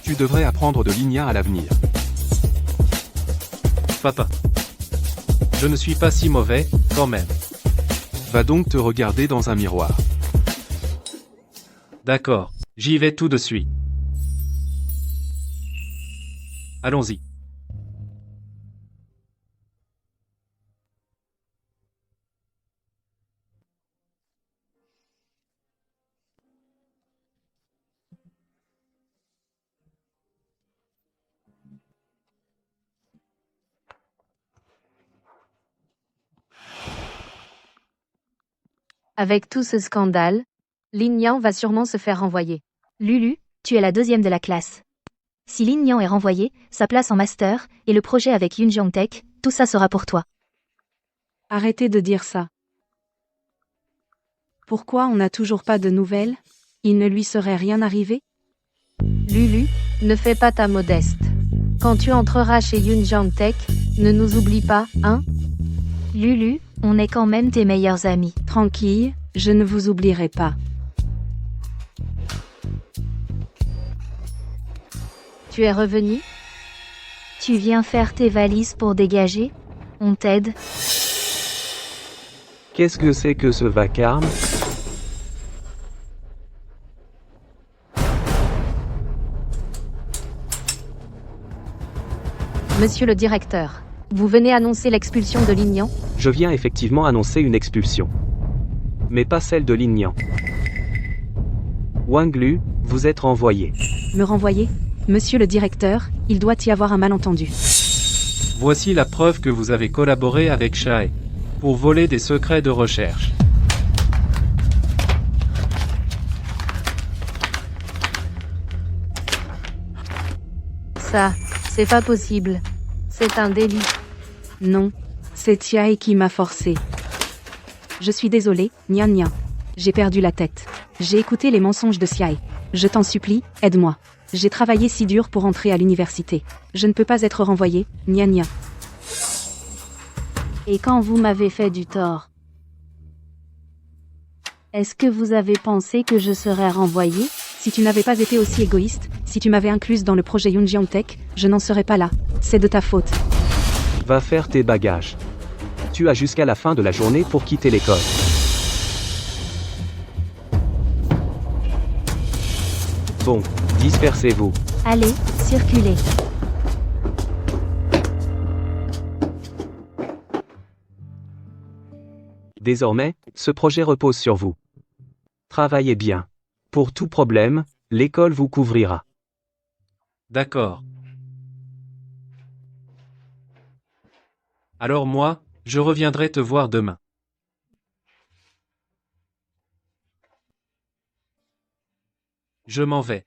tu devrais apprendre de Lin Nian à l'avenir. Papa. Je ne suis pas si mauvais, quand même. Va donc te regarder dans un miroir. D'accord, j'y vais tout de suite. Allons-y. Avec tout ce scandale, Lin Nian va sûrement se faire renvoyer. Lulu, tu es la 2e de la classe. Si Lin Nian est renvoyé, sa place en master, et le projet avec Yunjiang Tech, tout ça sera pour toi. Arrêtez de dire ça. Pourquoi on n'a toujours pas de nouvelles? Il ne lui serait rien arrivé? Lulu, ne fais pas ta modeste. Quand tu entreras chez Yunjiang Tech, ne nous oublie pas, hein? Lulu, on est quand même tes meilleurs amis. Tranquille, je ne vous oublierai pas. Tu es revenu? Tu viens faire tes valises pour dégager? On t'aide? Qu'est-ce que c'est que ce vacarme? Monsieur le directeur, vous venez annoncer l'expulsion de Lin Nian? Je viens effectivement annoncer une expulsion. Mais pas celle de Lin Nian. Wang Lu, vous êtes renvoyé. Me renvoyer? Monsieur le directeur, il doit y avoir un malentendu. Voici la preuve que vous avez collaboré avec Shae pour voler des secrets de recherche. Ça, c'est pas possible. C'est un délit. Non, c'est Tiae qui m'a forcé. Je suis désolé, Nian Nian. J'ai perdu la tête. J'ai écouté les mensonges de Tiae. Je t'en supplie, aide-moi. J'ai travaillé si dur pour entrer à l'université. Je ne peux pas être renvoyé, Nian Nian. Et quand vous m'avez fait du tort, est-ce que vous avez pensé que je serais renvoyée? Si tu n'avais pas été aussi égoïste, si tu m'avais incluse dans le projet Yunjiang Tech, je n'en serais pas là. C'est de ta faute. Va faire tes bagages. Tu as jusqu'à la fin de la journée pour quitter l'école. Bon, dispersez-vous. Allez, circulez. Désormais, ce projet repose sur vous. Travaillez bien. Pour tout problème, l'école vous couvrira. D'accord. Alors moi, je reviendrai te voir demain. Je m'en vais.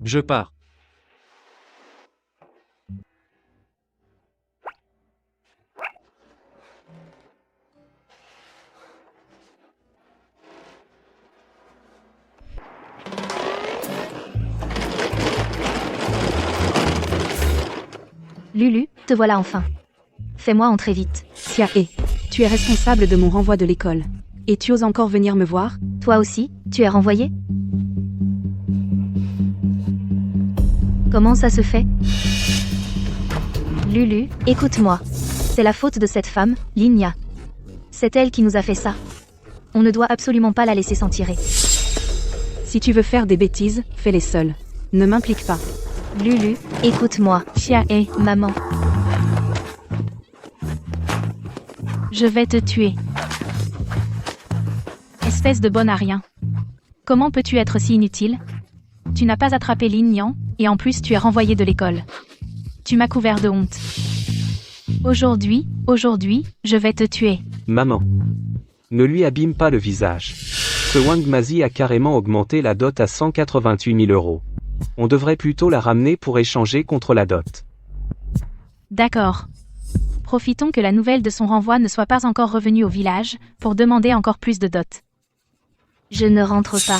Je pars. Lulu, te voilà enfin. Fais-moi entrer vite. Tiae, tu es responsable de mon renvoi de l'école. Et tu oses encore venir me voir? Toi aussi, tu es renvoyé? Comment ça se fait? Lulu, écoute-moi. C'est la faute de cette femme, Lin Nian. C'est elle qui nous a fait ça. On ne doit absolument pas la laisser s'en tirer. Si tu veux faire des bêtises, fais-les seule. Ne m'implique pas. Lulu, écoute-moi. Tiae, Maman. je vais te tuer. Espèce de bonne à rien. Comment peux-tu être si inutile? Tu n'as pas attrapé Lin Nian, et en plus tu es renvoyé de l'école. Tu m'as couvert de honte. Aujourd'hui, je vais te tuer. Maman. Ne lui abîme pas le visage. Ce Wang Mazi a carrément augmenté la dot à 188 000 €. On devrait plutôt la ramener pour échanger contre la dot. D'accord. Profitons que la nouvelle de son renvoi ne soit pas encore revenue au village, pour demander encore plus de dot. Je ne rentre pas.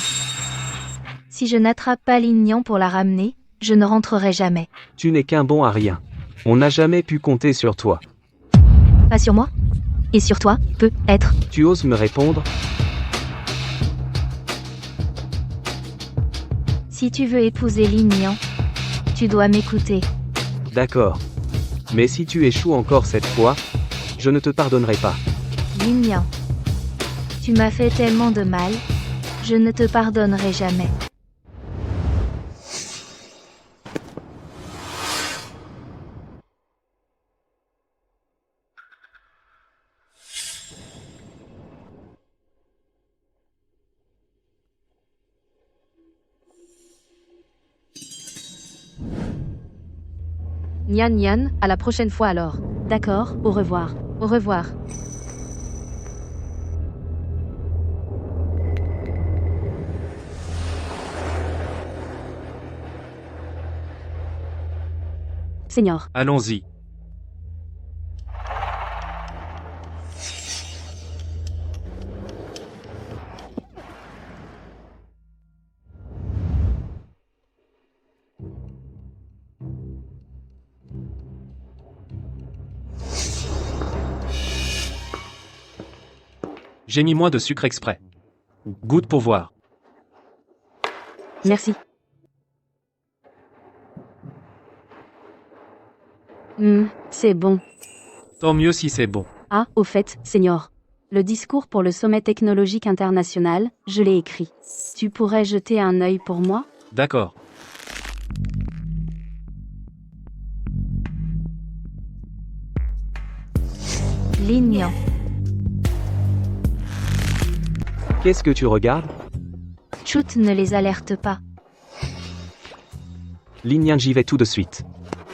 Si je n'attrape pas Lin Nian pour la ramener, je ne rentrerai jamais. Tu n'es qu'un bon à rien. On n'a jamais pu compter sur toi. Pas sur moi? Et sur toi, peut-être. Tu oses me répondre? Si tu veux épouser Lin Nian, tu dois m'écouter. D'accord. Mais si tu échoues encore cette fois, je ne te pardonnerai pas. Lin Nian, tu m'as fait tellement de mal, je ne te pardonnerai jamais. Nian Nian, à la prochaine fois alors. D'accord, au revoir. Au revoir. Seigneur. Allons-y. J'ai mis moins de sucre exprès. Goûte pour voir. Merci. C'est bon. Tant mieux si c'est bon. Ah, au fait, Seigneur. Le discours pour le sommet technologique international, je l'ai écrit. Tu pourrais jeter un œil pour moi? D'accord. Lignan. Qu'est-ce que tu regardes? Chut ne les alerte pas. Lignan, j'y vais tout de suite.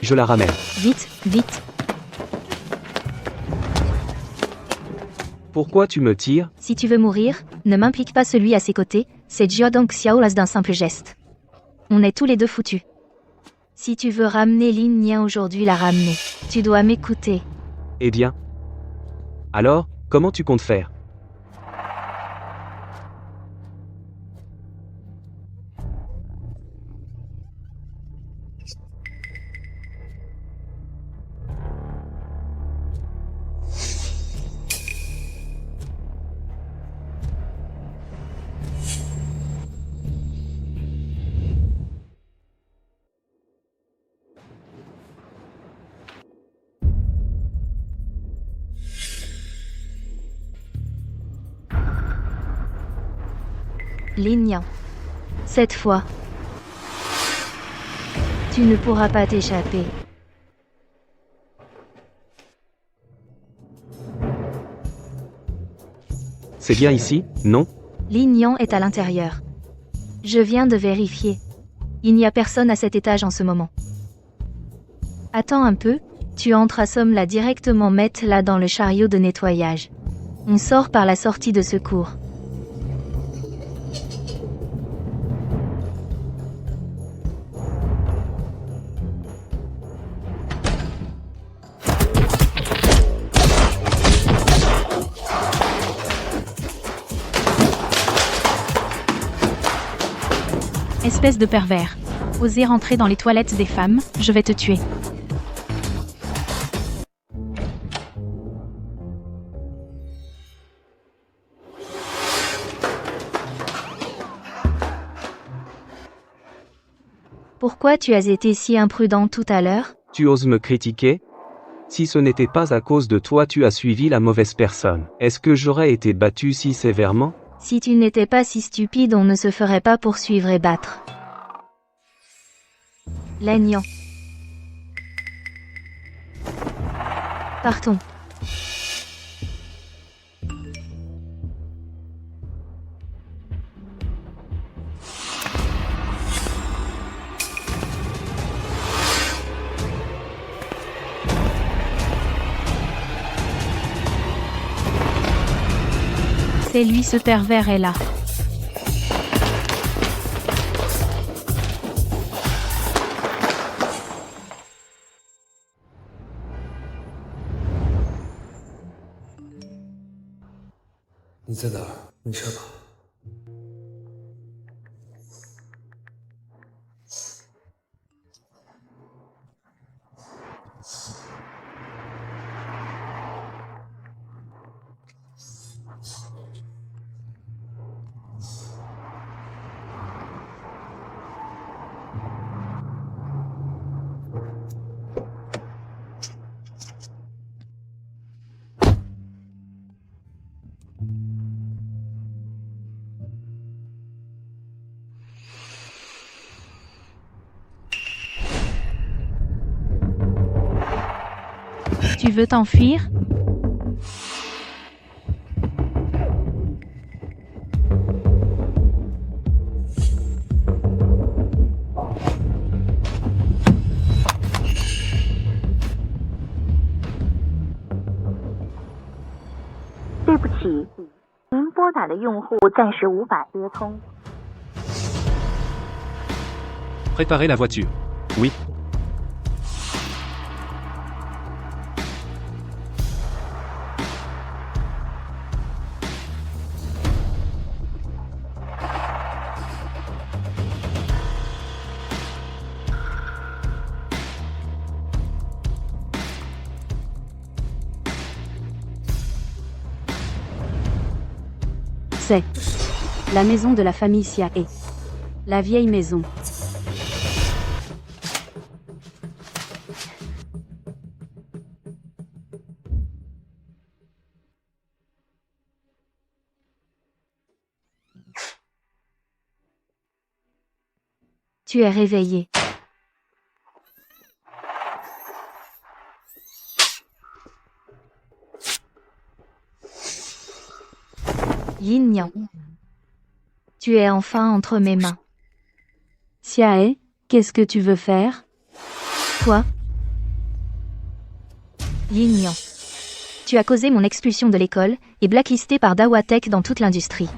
Je la ramène. Vite, vite. Pourquoi tu me tires? Si tu veux mourir, ne m'implique pas celui à ses côtés, c'est Jiodong Xiaolas d'un simple geste. On est tous les deux foutus. Si tu veux ramener Lin Nian aujourd'hui, la ramener. Tu dois m'écouter. Eh bien. Alors, comment tu comptes faire? Lin Nian. Cette fois, tu ne pourras pas t'échapper. C'est bien ici, non? Lin Nian est à l'intérieur. Je viens de vérifier. Il n'y a personne à cet étage en ce moment. Attends un peu, tu entres à Somme là directement, mettre là dans le chariot de nettoyage. On sort par la sortie de secours. Espèce de pervers. Oser rentrer dans les toilettes des femmes, je vais te tuer. Pourquoi tu as été si imprudent tout à l'heure? Tu oses me critiquer? Si ce n'était pas à cause de toi, tu as suivi la mauvaise personne. Est-ce que j'aurais été battu si sévèrement? Si tu n'étais pas si stupide, on ne se ferait pas poursuivre et battre. Lin Nian. Partons. C'est lui, ce pervers est là. Tu veux t'enfuir? Préparez la voiture. Oui. C'est la maison de la famille Xiae. La vieille maison. Tu es réveillé. Yin Yang. Tu es enfin entre mes mains. Xiae, qu'est-ce que tu veux faire? Toi? Yin Yang. Tu as causé mon expulsion de l'école et blacklisté par Dahua Tech dans toute l'industrie.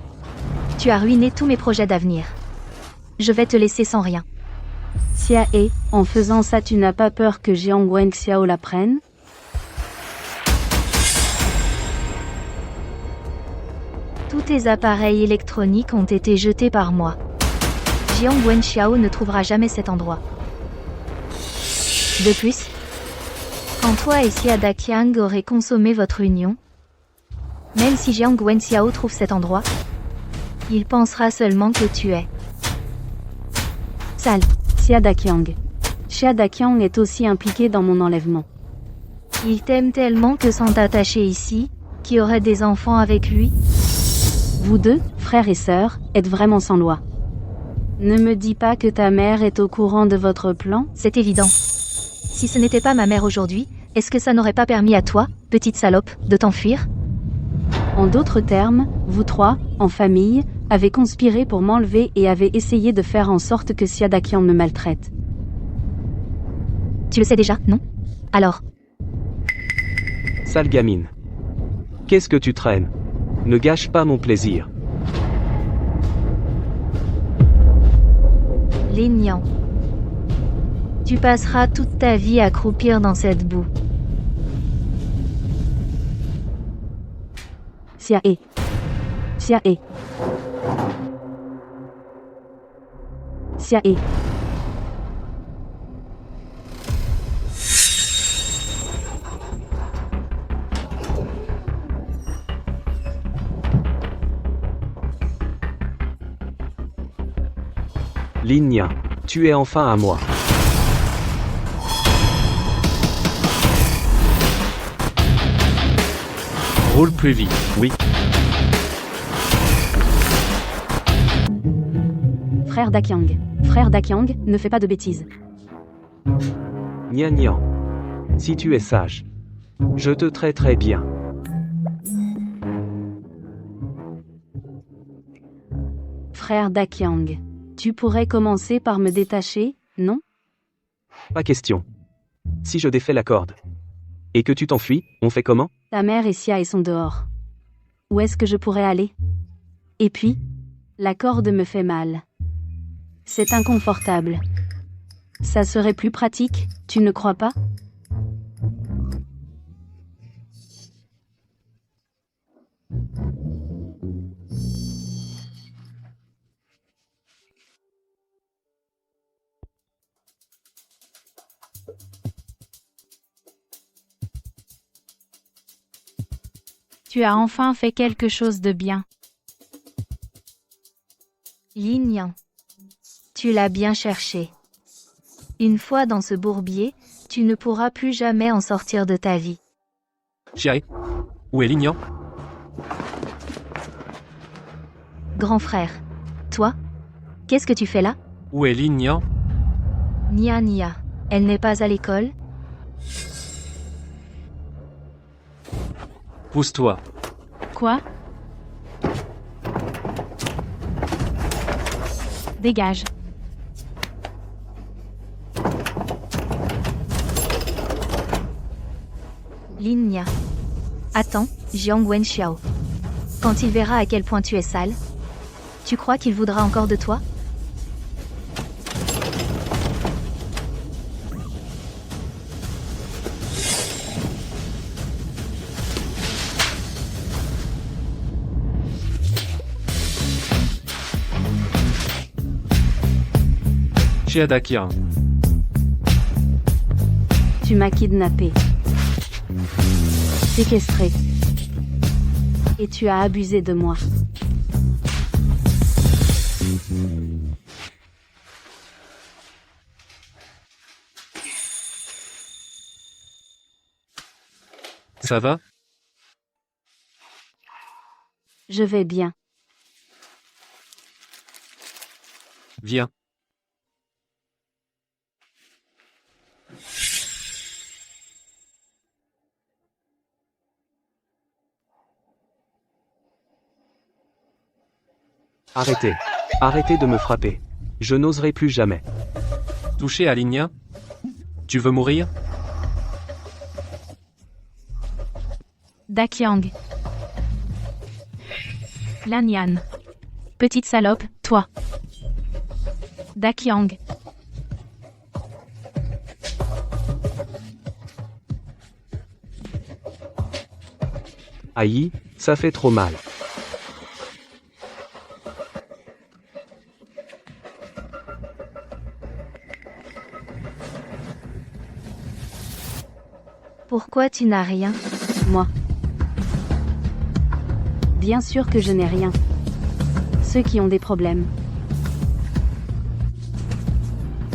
Tu as ruiné tous mes projets d'avenir. Je vais te laisser sans rien. Xiae, en faisant ça tu n'as pas peur que Jiang Wenxiao la prenne? Tous tes appareils électroniques ont été jetés par moi. Jiang Wenxiao ne trouvera jamais cet endroit. De plus, quand toi et Xia Daqiang aurez consommé votre union, même si Jiang Wenxiao trouve cet endroit, il pensera seulement que tu es sale. Xia Daqiang. Xia Daqiang est aussi impliqué dans mon enlèvement. Il t'aime tellement que sans t'attacher ici, qui aurait des enfants avec lui? Vous deux, frères et sœurs, êtes vraiment sans loi. Ne me dis pas que ta mère est au courant de votre plan? C'est évident. Si ce n'était pas ma mère aujourd'hui, est-ce que ça n'aurait pas permis à toi, petite salope, de t'enfuir? En d'autres termes, vous trois, en famille, avez conspiré pour m'enlever et avez essayé de faire en sorte que Xia Daqiang me maltraite. Tu le sais déjà, non? Alors, Sale gamine. Qu'est-ce que tu traînes? Ne gâche pas mon plaisir. Lin Yang. Tu passeras toute ta vie à croupir dans cette boue. Xiae. Xiae. Xiae. Linia, tu es enfin à moi. Roule plus vite. Oui, Frère Daqiang. Frère Daqiang, ne fais pas de bêtises. Nia Nia. Si tu es sage, je te traiterai bien. Frère Daqiang. Tu pourrais commencer par me détacher, non? Pas question. Si je défais la corde et que tu t'enfuis, on fait comment? Ta mère et Xiae sont dehors. Où est-ce que je pourrais aller? Et puis, la corde me fait mal. C'est inconfortable. Ça serait plus pratique, tu ne crois pas? Tu as enfin fait quelque chose de bien. Yin Yang. Tu l'as bien cherché. Une fois dans ce bourbier, tu ne pourras plus jamais en sortir de ta vie. Xiae. Où est Lignan? Grand frère. Toi? Qu'est-ce que tu fais là? Où est Lignan? Nia Nia. Elle n'est pas à l'école? Pousse-toi. Quoi? Dégage. Lin Nia. Attends, Jiang Wenxiao. Quand il verra à quel point tu es sale, tu crois qu'il voudra encore de toi? Xia Daqiang. Tu m'as kidnappé. Séquestré. Et tu as abusé de moi. Ça va? Je vais bien. Viens. Arrêtez. Arrêtez de me frapper. Je n'oserai plus jamais. Touché à Lignia? Tu veux mourir? Dakyang. Lanyan. Petite salope, toi. Dakyang. Aïe, ça fait trop mal. Pourquoi tu n'as rien? Moi. Bien sûr que je n'ai rien. Ceux qui ont des problèmes.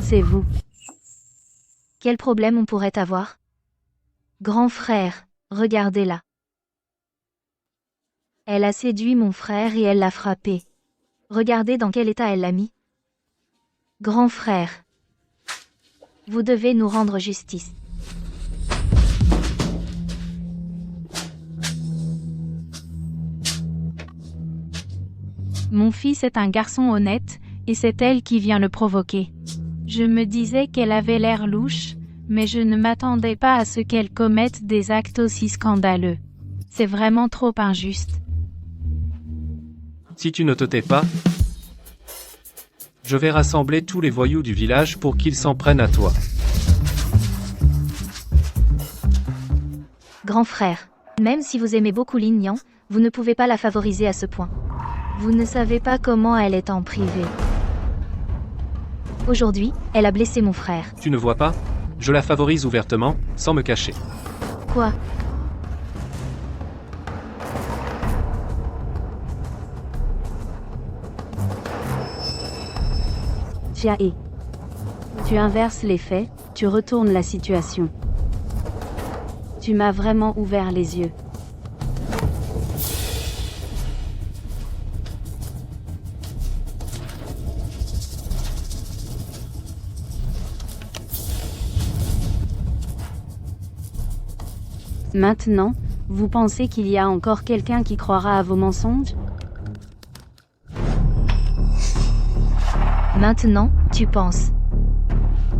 C'est vous. Quel problème on pourrait avoir? Grand frère, regardez-la. Elle a séduit mon frère et elle l'a frappé. Regardez dans quel état elle l'a mis. Grand frère. Vous devez nous rendre justice. Mon fils est un garçon honnête, et c'est elle qui vient le provoquer. Je me disais qu'elle avait l'air louche, mais je ne m'attendais pas à ce qu'elle commette des actes aussi scandaleux. C'est vraiment trop injuste. Si tu ne te tais pas, je vais rassembler tous les voyous du village pour qu'ils s'en prennent à toi. Grand frère, même si vous aimez beaucoup Lignan, vous ne pouvez pas la favoriser à ce point. Vous ne savez pas comment elle est en privé. Aujourd'hui, elle a blessé mon frère. Tu ne vois pas? Je la favorise ouvertement, sans me cacher. Quoi? Jae. Tu inverses les faits, tu retournes la situation. Tu m'as vraiment ouvert les yeux. Maintenant, vous pensez qu'il y a encore quelqu'un qui croira à vos mensonges? Maintenant, tu penses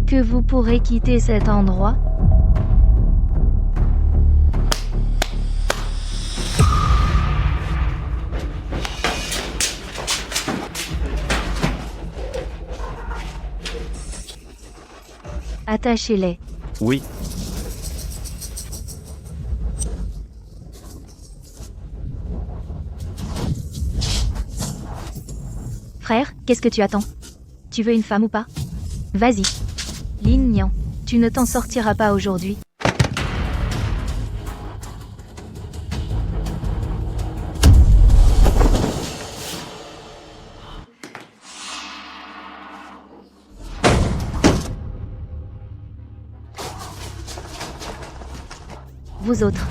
que vous pourrez quitter cet endroit? Attachez-les. Oui. Frère, qu'est-ce que tu attends? Tu veux une femme ou pas? Vas-y. Lignan, tu ne t'en sortiras pas aujourd'hui. Vous autres.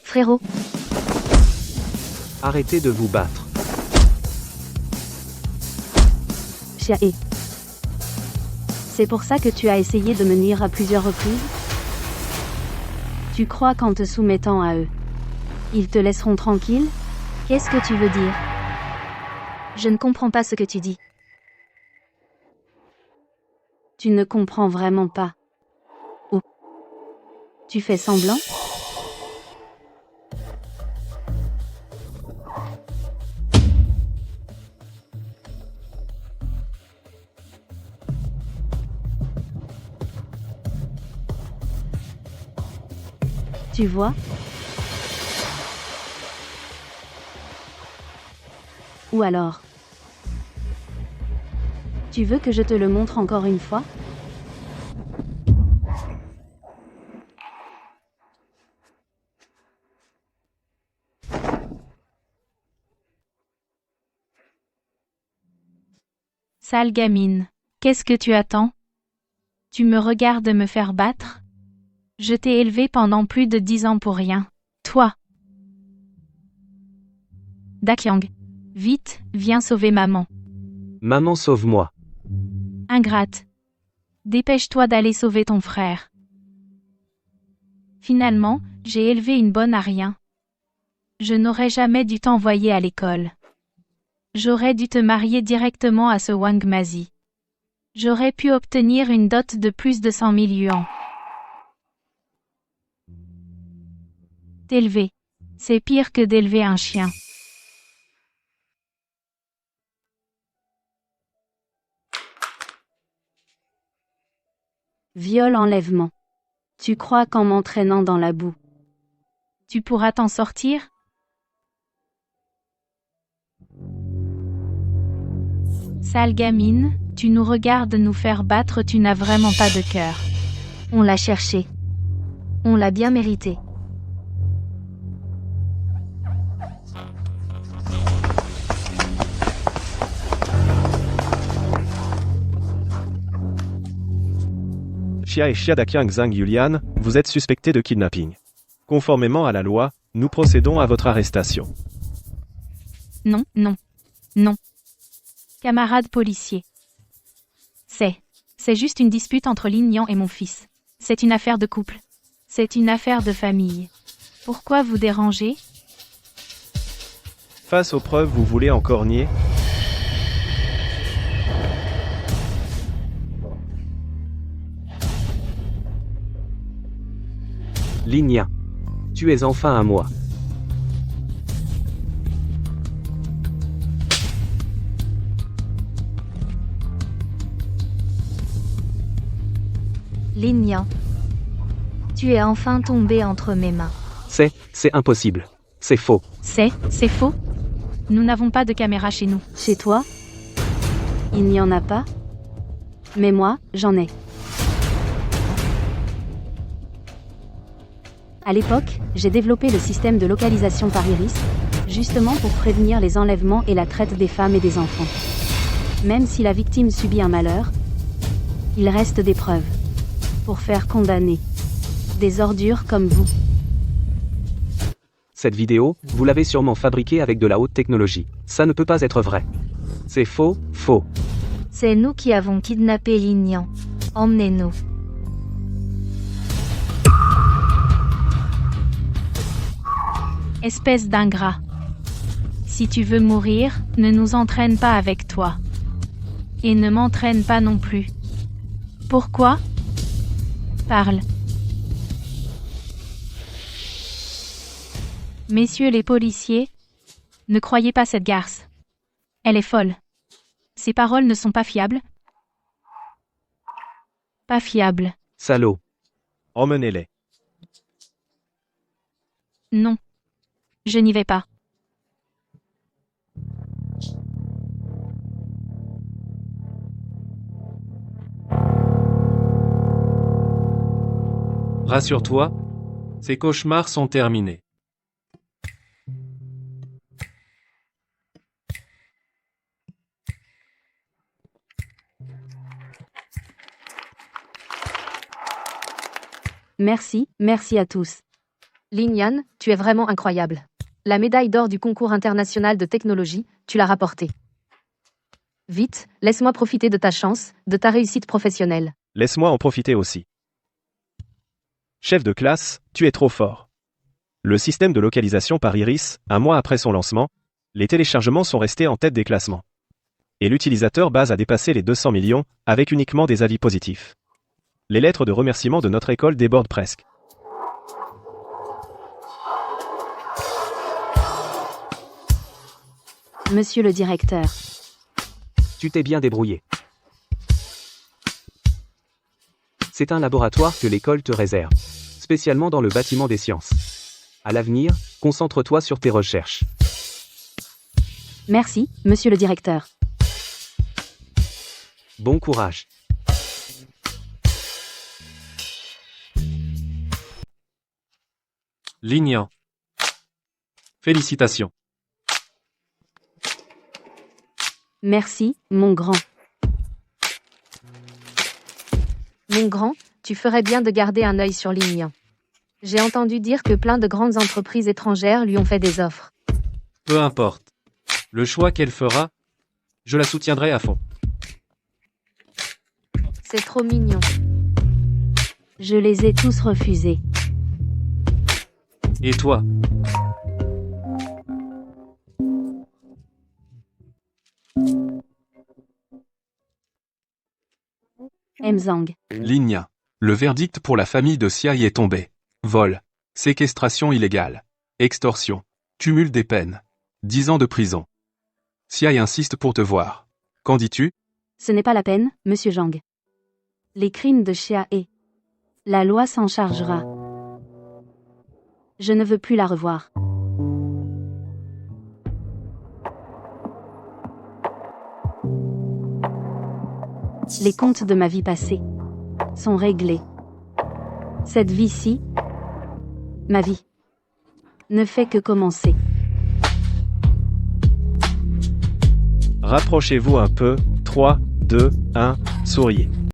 Frérot. Arrêtez de vous battre. Jae. C'est pour ça que tu as essayé de me nuire à plusieurs reprises? Tu crois qu'en te soumettant à eux, ils te laisseront tranquille? Qu'est-ce que tu veux dire? Je ne comprends pas ce que tu dis. Tu ne comprends vraiment pas. Ou tu fais semblant? Tu vois? Ou alors? Tu veux que je te le montre encore une fois? Sale gamine. Qu'est-ce que tu attends? Tu me regardes me faire battre? Je t'ai élevé pendant plus de 10 ans pour rien. Toi. Dakyang. Vite, viens sauver maman. Maman, sauve-moi. Ingrate. Dépêche-toi d'aller sauver ton frère. Finalement, j'ai élevé une bonne à rien. Je n'aurais jamais dû t'envoyer à l'école. J'aurais dû te marier directement à ce Wang Mazi. J'aurais pu obtenir une dot de plus de 100 000 yuans. T'élever. C'est pire que d'élever un chien. Viol, enlèvement. Tu crois qu'en m'entraînant dans la boue, Tu pourras t'en sortir? Sale gamine, tu nous regardes nous faire battre, tu n'as vraiment pas de cœur. On l'a cherché. On l'a bien mérité. Xia et Xia Dakyang Zhang Yulian, vous êtes suspectés de kidnapping. Conformément à la loi, nous procédons à votre arrestation. Non, non, non. Camarade policier. C'est juste une dispute entre Lin Yan et mon fils. C'est une affaire de couple. C'est une affaire de famille. Pourquoi vous dérangez? Face aux preuves, vous voulez encore nier? Ligna. Tu es enfin à moi. Lin Yan. Tu es enfin tombé entre mes mains. C'est impossible. C'est faux. C'est faux? Nous n'avons pas de caméra chez nous. Chez toi? Il n'y en a pas? Mais moi, j'en ai. À l'époque, j'ai développé le système de localisation par iris, justement pour prévenir les enlèvements et la traite des femmes et des enfants. Même si la victime subit un malheur, il reste des preuves pour faire condamner des ordures comme vous. Cette vidéo, vous l'avez sûrement fabriquée avec de la haute technologie. Ça ne peut pas être vrai. C'est faux, faux. C'est nous qui avons kidnappé Lin Yan. Emmenez-nous. Espèce d'ingrat. Si tu veux mourir, ne nous entraîne pas avec toi. Et ne m'entraîne pas non plus. Pourquoi? Parle. Messieurs les policiers, ne croyez pas cette garce. Elle est folle. Ses paroles ne sont pas fiables. Pas fiables. Salaud. Emmenez-les. Non. Je n'y vais pas. Rassure-toi, ces cauchemars sont terminés. Merci à tous. Lin Yan, tu es vraiment incroyable. La médaille d'or du concours international de technologie, tu l'as rapportée. Vite, laisse-moi profiter de ta chance, de ta réussite professionnelle. Laisse-moi en profiter aussi. Chef de classe, tu es trop fort. Le système de localisation par iris, un mois après son lancement, les téléchargements sont restés en tête des classements. Et l'utilisateur base a dépassé les 200 millions, avec uniquement des avis positifs. Les lettres de remerciement de notre école débordent presque. Monsieur le directeur. Tu t'es bien débrouillé. C'est un laboratoire que l'école te réserve, spécialement dans le bâtiment des sciences. À l'avenir, concentre-toi sur tes recherches. Merci, monsieur le directeur. Bon courage. Lin Yan. Félicitations. Merci, mon grand. Mon grand, tu ferais bien de garder un œil sur Lignan. J'ai entendu dire que plein de grandes entreprises étrangères lui ont fait des offres. Peu importe. Le choix qu'elle fera, je la soutiendrai à fond. C'est trop mignon. Je les ai tous refusés. Et toi? Mzang. Ligna. Le verdict pour la famille de Xiai est tombé. Vol. Séquestration illégale. Extorsion. Cumul des peines. 10 ans de prison. Xiai insiste pour te voir. Qu'en dis-tu? Ce n'est pas la peine, monsieur Zhang. Les crimes de Xiae. La loi s'en chargera. Je ne veux plus la revoir. Les comptes de ma vie passée sont réglés. Cette vie-ci, ma vie, ne fait que commencer. Rapprochez-vous un peu. 3, 2, 1, souriez.